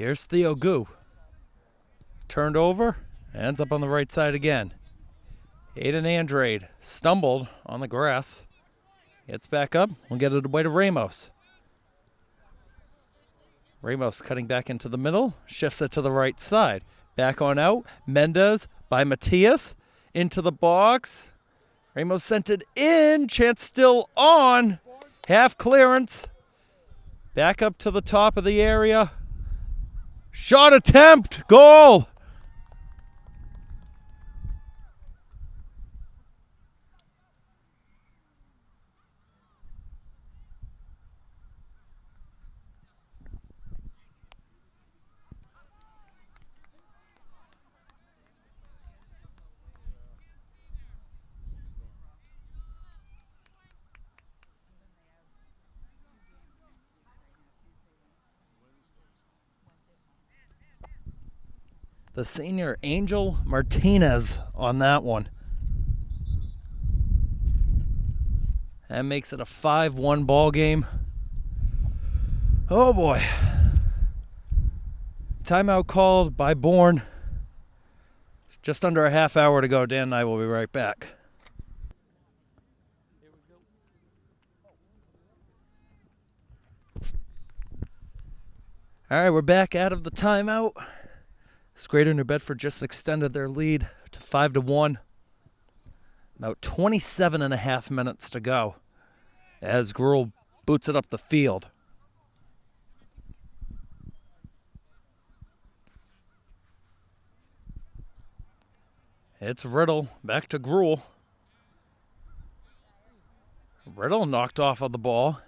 Here's Theo Gu. Turned over, ends up on the right side again. Aiden Andrade stumbled on the grass. Gets back up, we'll get it away to Ramos. Ramos cutting back into the middle, shifts it to the right side. Back on out, Mendez by Matias, into the box. Ramos sent it in, chance still on. Half clearance. Back up to the top of the area. Shot attempt, goal! The senior Angel Martinez on that one. That makes it a 5-1 ball game. Oh boy. Timeout called by Bourne. Just under a half hour to go. Dan and I will be right back. All right, we're back out of the timeout. Greater New Bedford just extended their lead to 5-1. About 27 and a half minutes to go as Gruel boots it up the field. It's Riddle, back to Gruel. Riddle knocked off of the ball.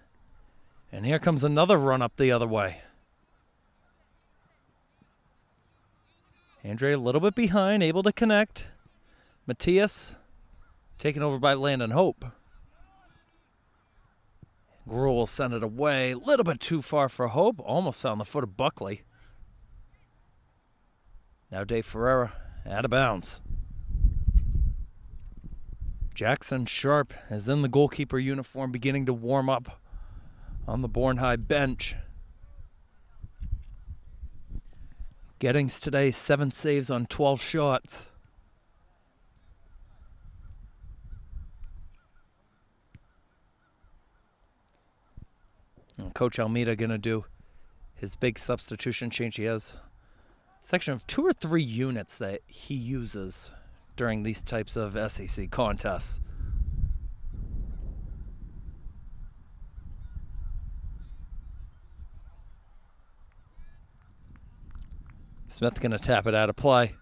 And here comes another run up the other way. Andre a little bit behind, able to connect. Matias taken over by Landon Hope. Gruel will send it away. A little bit too far for Hope. Almost found the foot of Buckley. Now Dave Ferreira out of bounds. Jackson Sharp is in the goalkeeper uniform, beginning to warm up on the Bourne High bench. Gettings today, 7 saves on 12 shots. And Coach Almeida going to do his big substitution change. He has a section of 2 or 3 units that he uses during these types of SEC contests. Smith going to tap it out of play.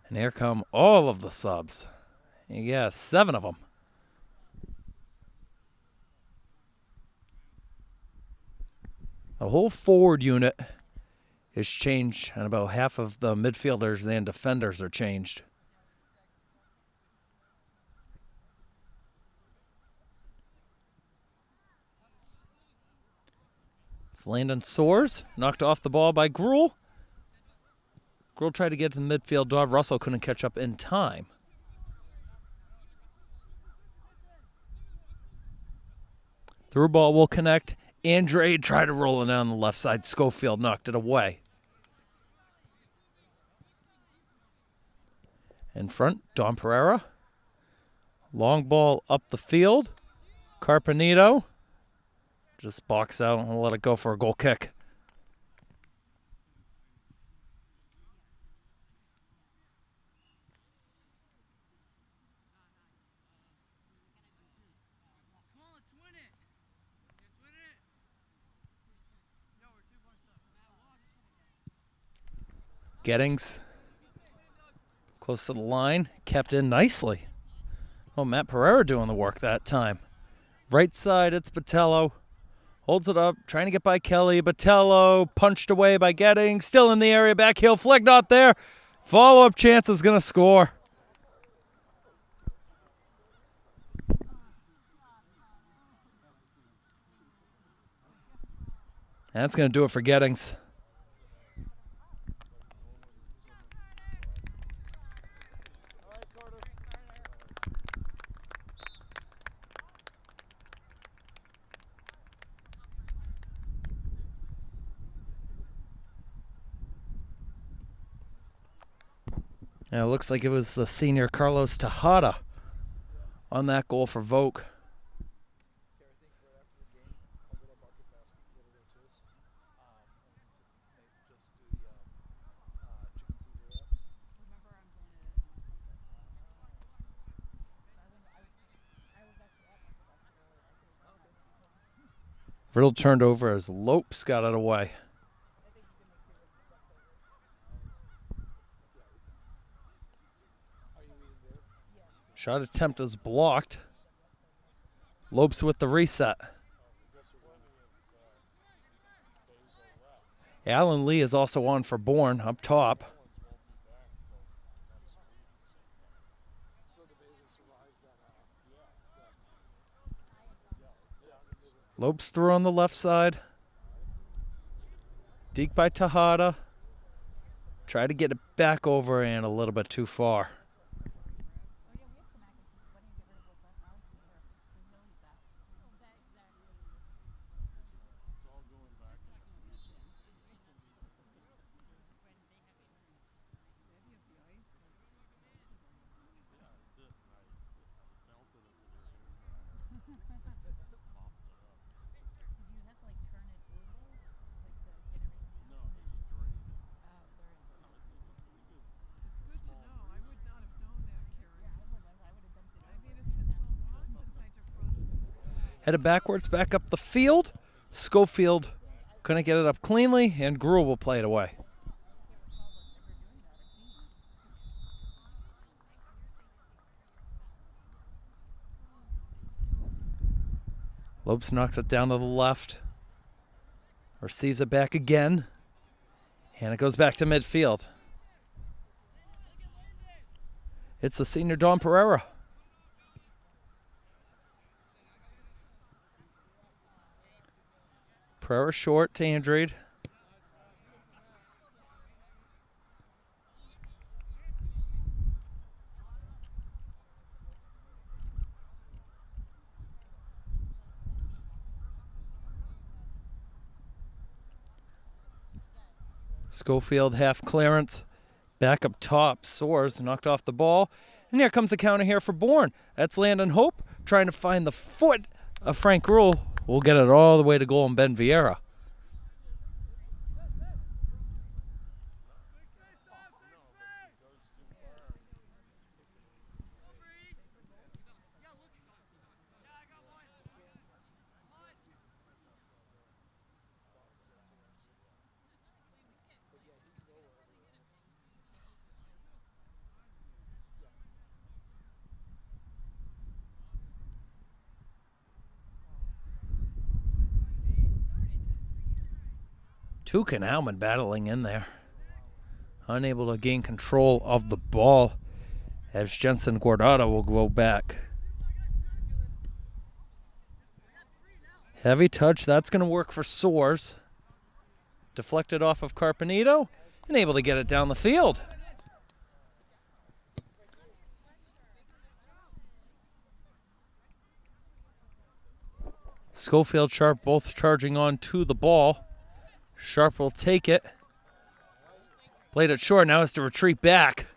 And here come all of the subs. Yeah, 7 of them. The whole forward unit is changed, and about half of the midfielders and defenders are changed. It's Landon Soares, knocked off the ball by Gruel. Gruel tried to get to the midfield. Dov Russell couldn't catch up in time. Through ball will connect. Andre tried to roll it down the left side. Schofield knocked it away. In front, Don Pereira. Long ball up the field. Carpenito just box out and let it go for a goal kick. Gettings close to the line, kept in nicely. Oh, Matt Pereira doing the work that time. Right side, it's Botello. Holds it up, trying to get by Kelly. Botello punched away by Gettings. Still in the area, back heel flick, not there. Follow-up chance is going to score. That's going to do it for Gettings. Now it looks like it was the senior Carlos Tejada on that goal for Vogue. Riddle turned over as Lopes got it away. Shot attempt is blocked. Lopes with the reset. Alan Lee is also on for Bourne up top. Lopes through on the left side. Deke by Tejada. Try to get it back over and a little bit too far. Headed backwards, back up the field. Schofield couldn't get it up cleanly, and Gruel will play it away. Lopes knocks it down to the left. Receives it back again. And it goes back to midfield. It's the senior Don Pereira. Pereira short to Andrade. Schofield half clearance. Back up top. Soares knocked off the ball. And here comes the counter here for Bourne. That's Landon Hope trying to find the foot of Frank Gruel. We'll get it all the way to goal in Ben Vieira. Two Canalmen battling in there. Unable to gain control of the ball as Jensen Guardado will go back. Heavy touch. That's going to work for Soares. Deflected off of Carpenito and able to get it down the field. Schofield, Sharp both charging on to the ball. Sharp will take it. Played it short. Now has to retreat back.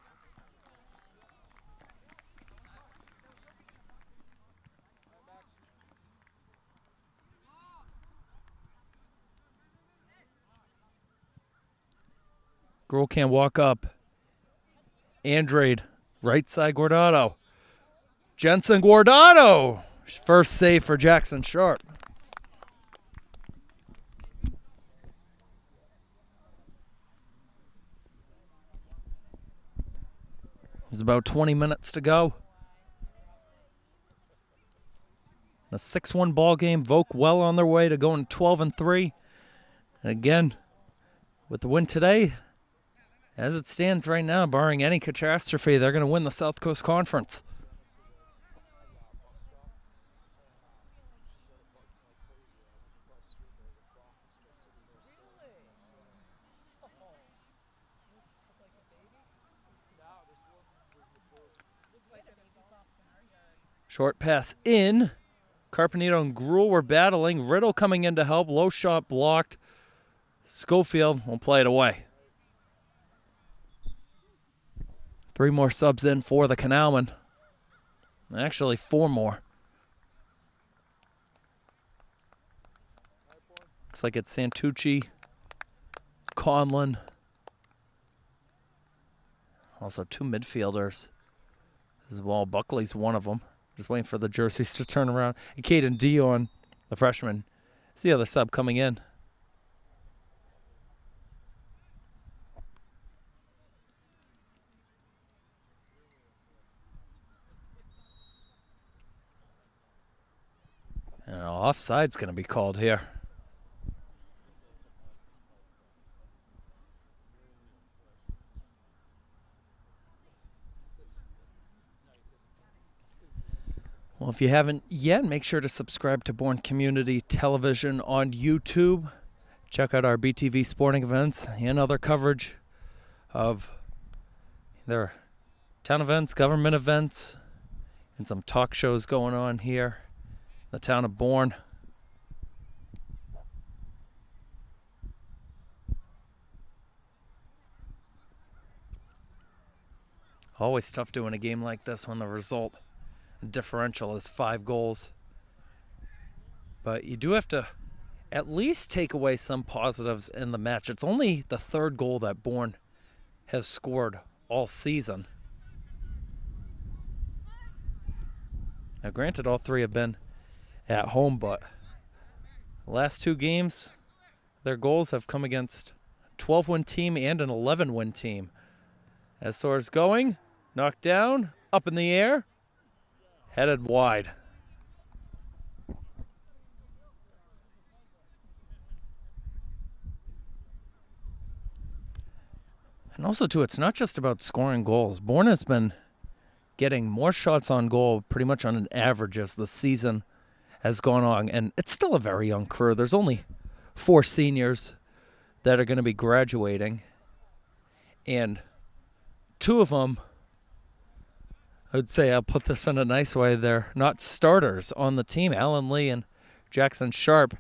Gruel can't walk up. Andrade, right side Guardado. Jensen Guardado. First save for Jackson Sharp. There's about 20 minutes to go. A 6-1 ball game. Vogue well on their way to going 12-3. And again, with the win today, as it stands right now, barring any catastrophe, they're going to win the South Coast Conference. Short pass in. Carpenito and Gruel were battling. Riddle coming in to help. Low shot blocked. Schofield will play it away. 3 more subs in for the Canalmen. Actually, 4 more. Looks like it's Santucci, Conlon. Also 2 midfielders as well. Buckley's one of them. Just waiting for the jerseys to turn around. And Caden Dion, the freshman, It's the other sub coming in. And offside's going to be called here. Well, if you haven't yet, make sure to subscribe to Bourne Community Television on YouTube. Check out our BTV sporting events and other coverage of their town events, government events, and some talk shows going on here in the town of Bourne. Always tough doing a game like this when the result differential is 5 goals. But you do have to at least take away some positives in the match. It's only the 3rd goal that Bourne has scored all season. Now, granted, all 3 have been at home, but the last 2 games, their goals have come against a 12-win team and an 11-win team. As Soares going, knocked down, up in the air, headed wide. And also, too, it's not just about scoring goals. Bourne has been getting more shots on goal pretty much on an average as the season has gone on. And it's still a very young crew. There's only 4 seniors that are going to be graduating. And 2 of them, I would say, I'll put this in a nice way, they're not starters on the team. Alan Lee and Jackson Sharp.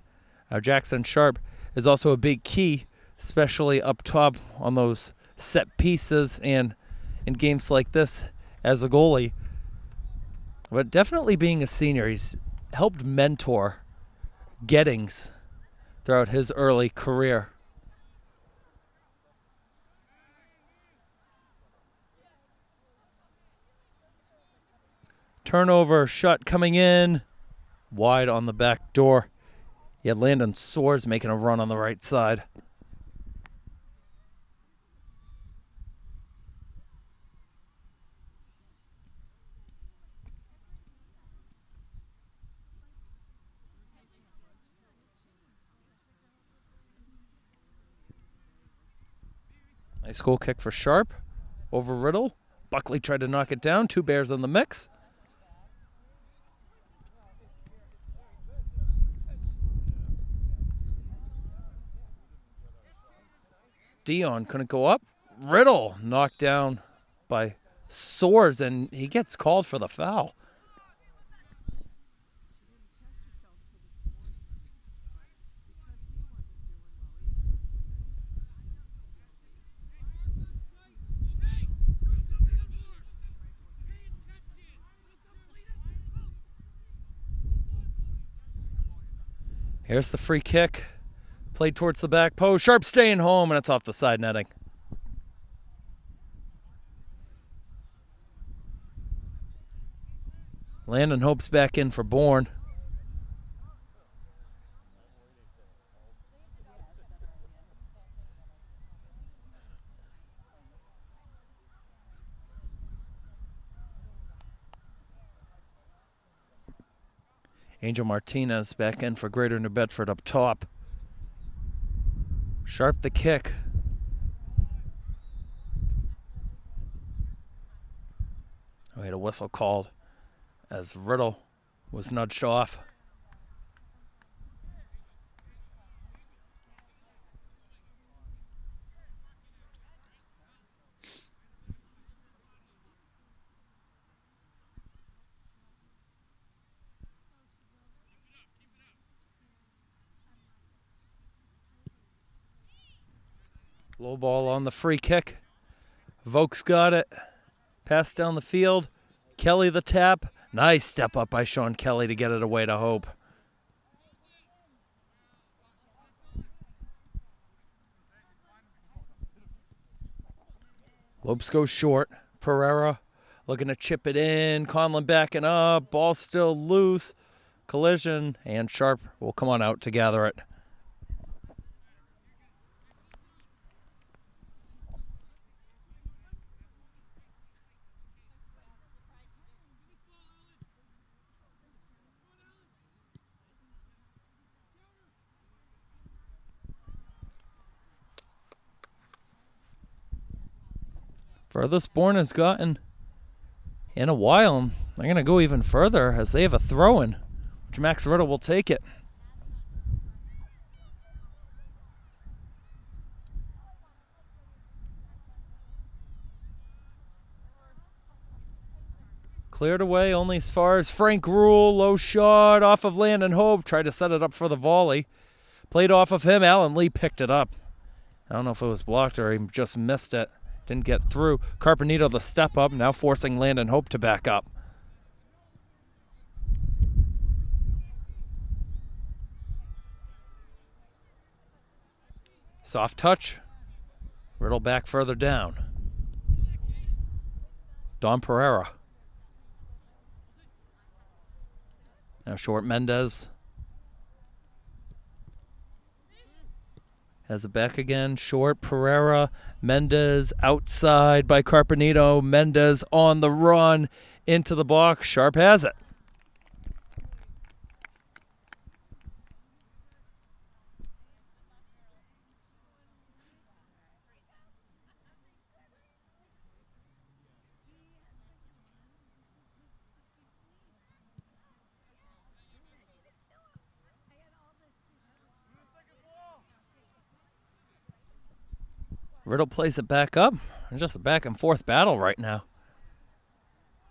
Jackson Sharp is also a big key, especially up top on those set pieces and in games like this as a goalie. But definitely being a senior, he's helped mentor Gettings throughout his early career. Turnover shot coming in, wide on the back door. You had Landon Soares making a run on the right side. Nice goal kick for Sharp over Riddle. Buckley tried to knock it down. 2 Bears in the mix. Dion couldn't go up. Riddle knocked down by Soares, and he gets called for the foul. Here's the free kick. Played towards the back post. Sharp staying home, and it's off the side netting. Landon Hope's back in for Bourne. Angel Martinez back in for Greater New Bedford up top. Sharp the kick. We had a whistle called as Riddle was nudged off. Low ball on the free kick. Vokes got it. Pass down the field. Kelly the tap. Nice step up by Sean Kelly to get it away to Hope. Lopes goes short. Pereira looking to chip it in. Conlon backing up. Ball still loose. collision, and Sharp will come on out to gather it. Furthest Bourne has gotten in a while, and they're going to go even further as they have a throw-in, which Max Riddle will take it. Cleared away only as far as Frank Rule. Low shot off of Landon Hope. Tried to set it up for the volley. Played off of him. Alan Lee picked it up. I don't know if it was blocked or he just missed it. Didn't get through. Carpenito the step up, now forcing Landon Hope to back up. Soft touch. Riddle back further down. Don Pereira. Now short Mendez. Has it back again. Short Pereira. Mendez outside by Carpenito. Mendez on the run into the box. Sharp has it. Riddle plays it back up. It's just a back and forth battle right now.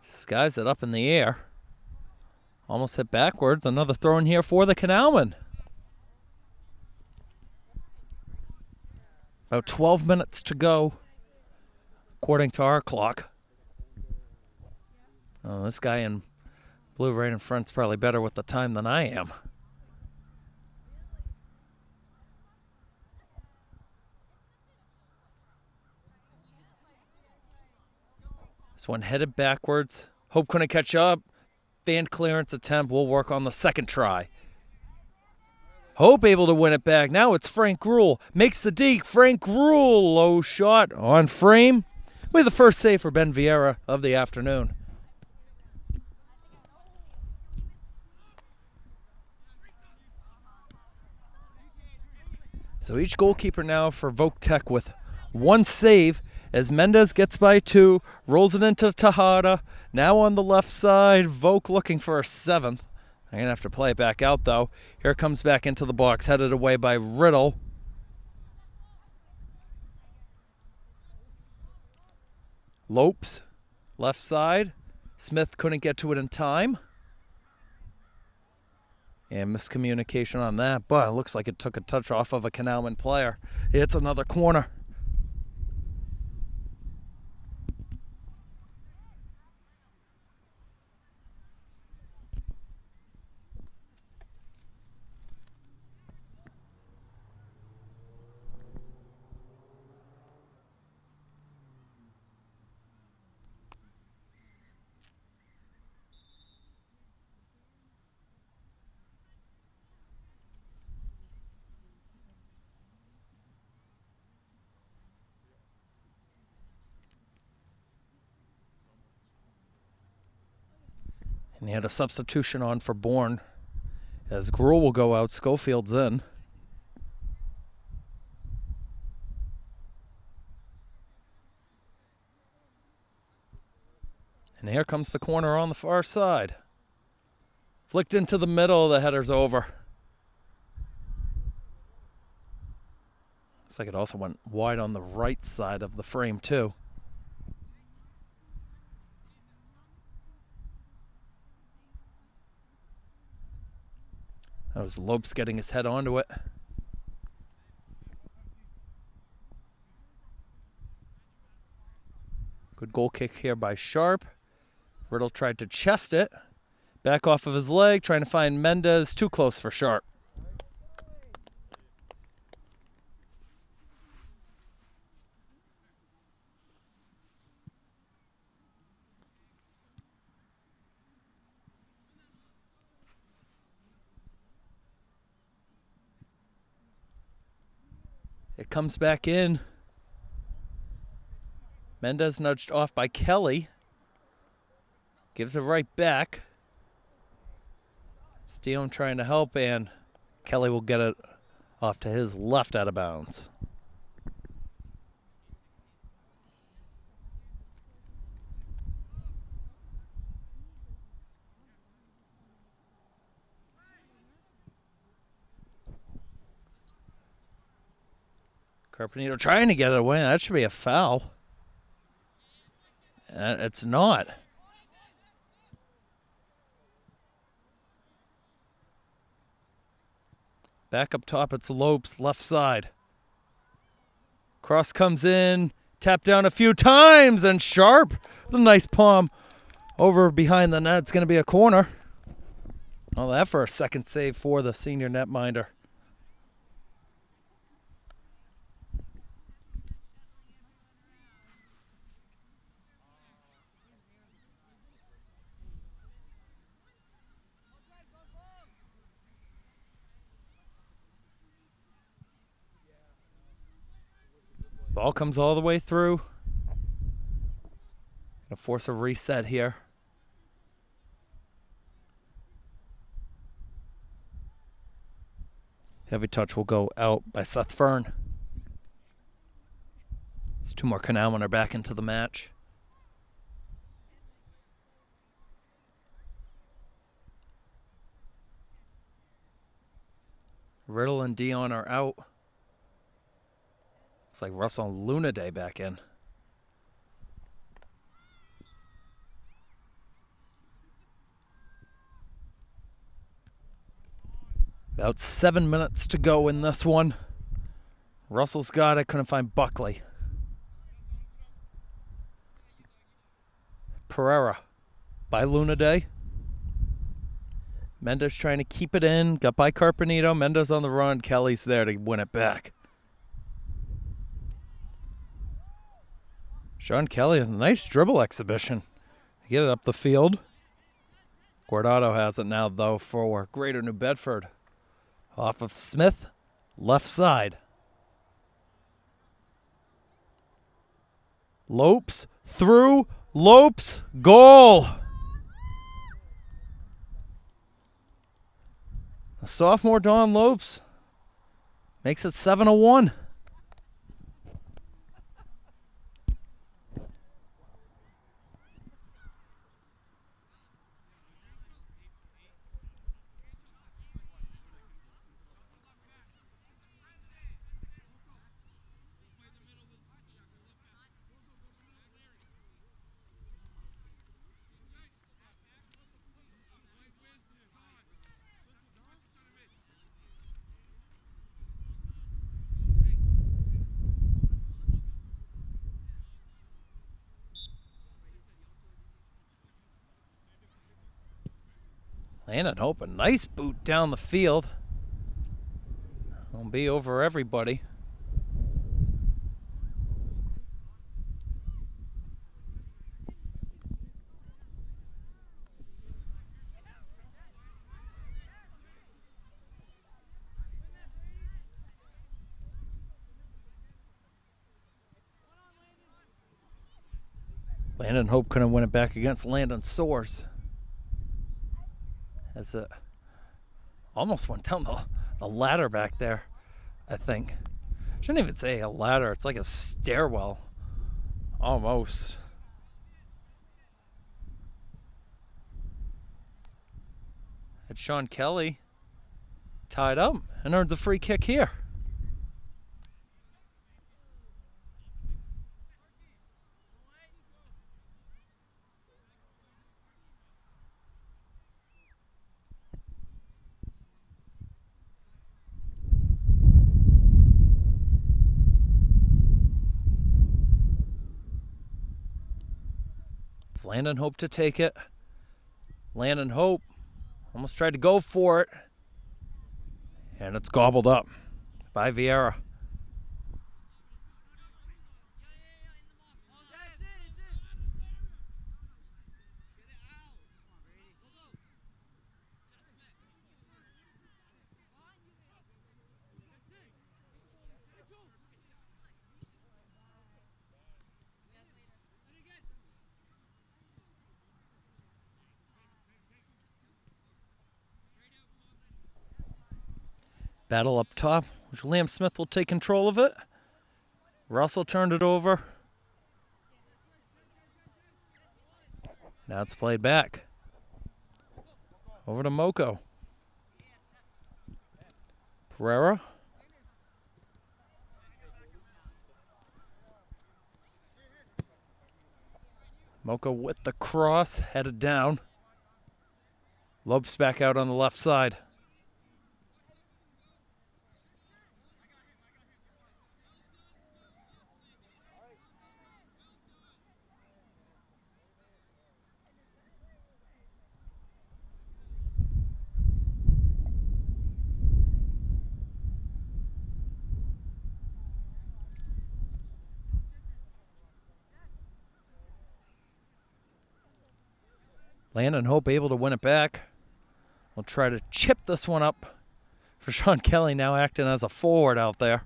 Skies it up in the air. Almost hit backwards. Another throw in here for the Canalmen. About 12 minutes to go, according to our clock. Oh, this guy in blue right in front's probably better with the time than I am. This one headed backwards. Hope couldn't catch up. Fan clearance attempt will work on the second try. Hope able to win it back. Now it's Frank Rule. Makes the deke. Frank Rule. Low shot on frame. With the first save for Ben Vieira of the afternoon. So each goalkeeper now for Voc Tech with one save as Mendez gets by two, rolls it into Tejada. Now on the left side, Voc looking for a seventh. I'm going to have to play it back out, though. Here comes back into the box, headed away by Riddle. Lopes, left side. Smith couldn't get to it in time. And miscommunication on that, but it looks like it took a touch off of a Canalmen player. It's another corner. And he had a substitution on for Bourne as Gruel will go out, Schofield's in. And here comes the corner on the far side. Flicked into the middle, the header's over. Looks like it also went wide on the right side of the frame too. That was Lopes getting his head onto it. Good goal kick here by Sharp. Riddle tried to chest it. Back off of his leg, trying to find Mendez. Too close for Sharp. It comes back in. Mendez nudged off by Kelly. Gives it right back. Steele trying to help, and Kelly will get it off to his left out of bounds. Carpenito trying to get it away. That should be a foul. It's not. Back up top, it's Lopes, left side. Cross comes in, tapped down a few times, and Sharp, the nice palm over behind the net. It's going to be a corner. Well, that for a second save for the senior netminder. Ball comes all the way through. Gonna force a reset here. Heavy touch will go out by Seth Fern. There's two more Canalmen are back into the match. Riddle and Dion are out. Looks like Russell and Lunaday back in. About 7 minutes to go in this one. Russell's got it. Couldn't find Buckley. Pereira by Lunaday. Mendez trying to keep it in. Got by Carpenito. Mendez on the run. Kelly's there to win it back. Sean Kelly with a nice dribble exhibition. Get it up the field. Guardado has it now, though, for Greater New Bedford. Off of Smith, left side. Lopes, through, Lopes, goal. The sophomore Don Lopes makes it 7-1. Landon Hope, a nice boot down the field. Will be over everybody. Landon Hope couldn't win it back against Landon Soares. As it almost went down the ladder back there, I think. Shouldn't even say a ladder. It's like a stairwell. Almost. Had Sean Kelly tied up and earns a free kick here. It's Landon Hope to take it. Landon Hope almost tried to go for it. And it's gobbled up by Vieira. Battle up top, which Liam Smith will take control of it. Russell turned it over. Now it's played back. Over to Moko. Pereira. Moko with the cross, headed down. Lopes back out on the left side. Landon Hope able to win it back. We'll try to chip this one up for Sean Kelly, now acting as a forward out there.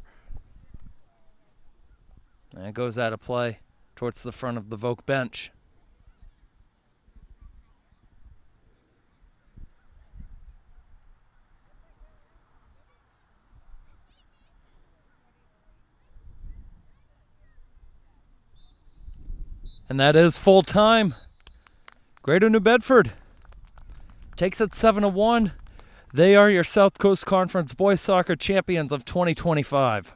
And it goes out of play towards the front of the Vogue bench. And that is full time. Greater New Bedford takes it 7-1. They are your South Coast Conference boys soccer champions of 2025.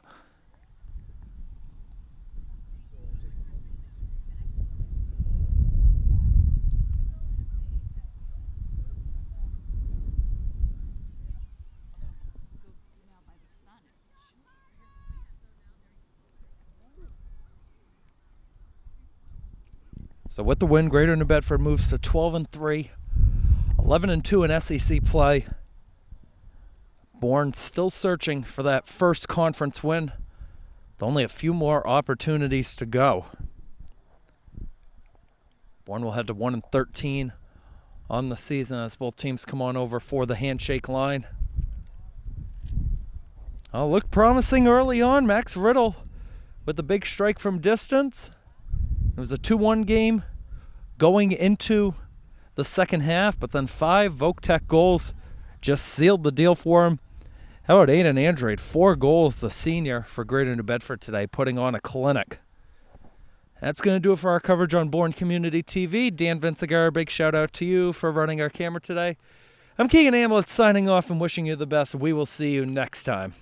So with the win, Greater New Bedford moves to 12-3, 11-2 in SEC play. Bourne still searching for that first conference win, with only a few more opportunities to go. Bourne will head to 1-13 on the season as both teams come on over for the handshake line. Oh, looked promising early on. Max Riddle with the big strike from distance. It was a 2-1 game going into the second half, but then 5 Vogue Tech goals just sealed the deal for him. How about Aiden Andrade? 4 goals, the senior for Greater New Bedford today, putting on a clinic. That's going to do it for our coverage on Bourne Community TV. Dan Vincegara, big shout out to you for running our camera today. I'm Keegan Amlett signing off and wishing you the best. We will see you next time.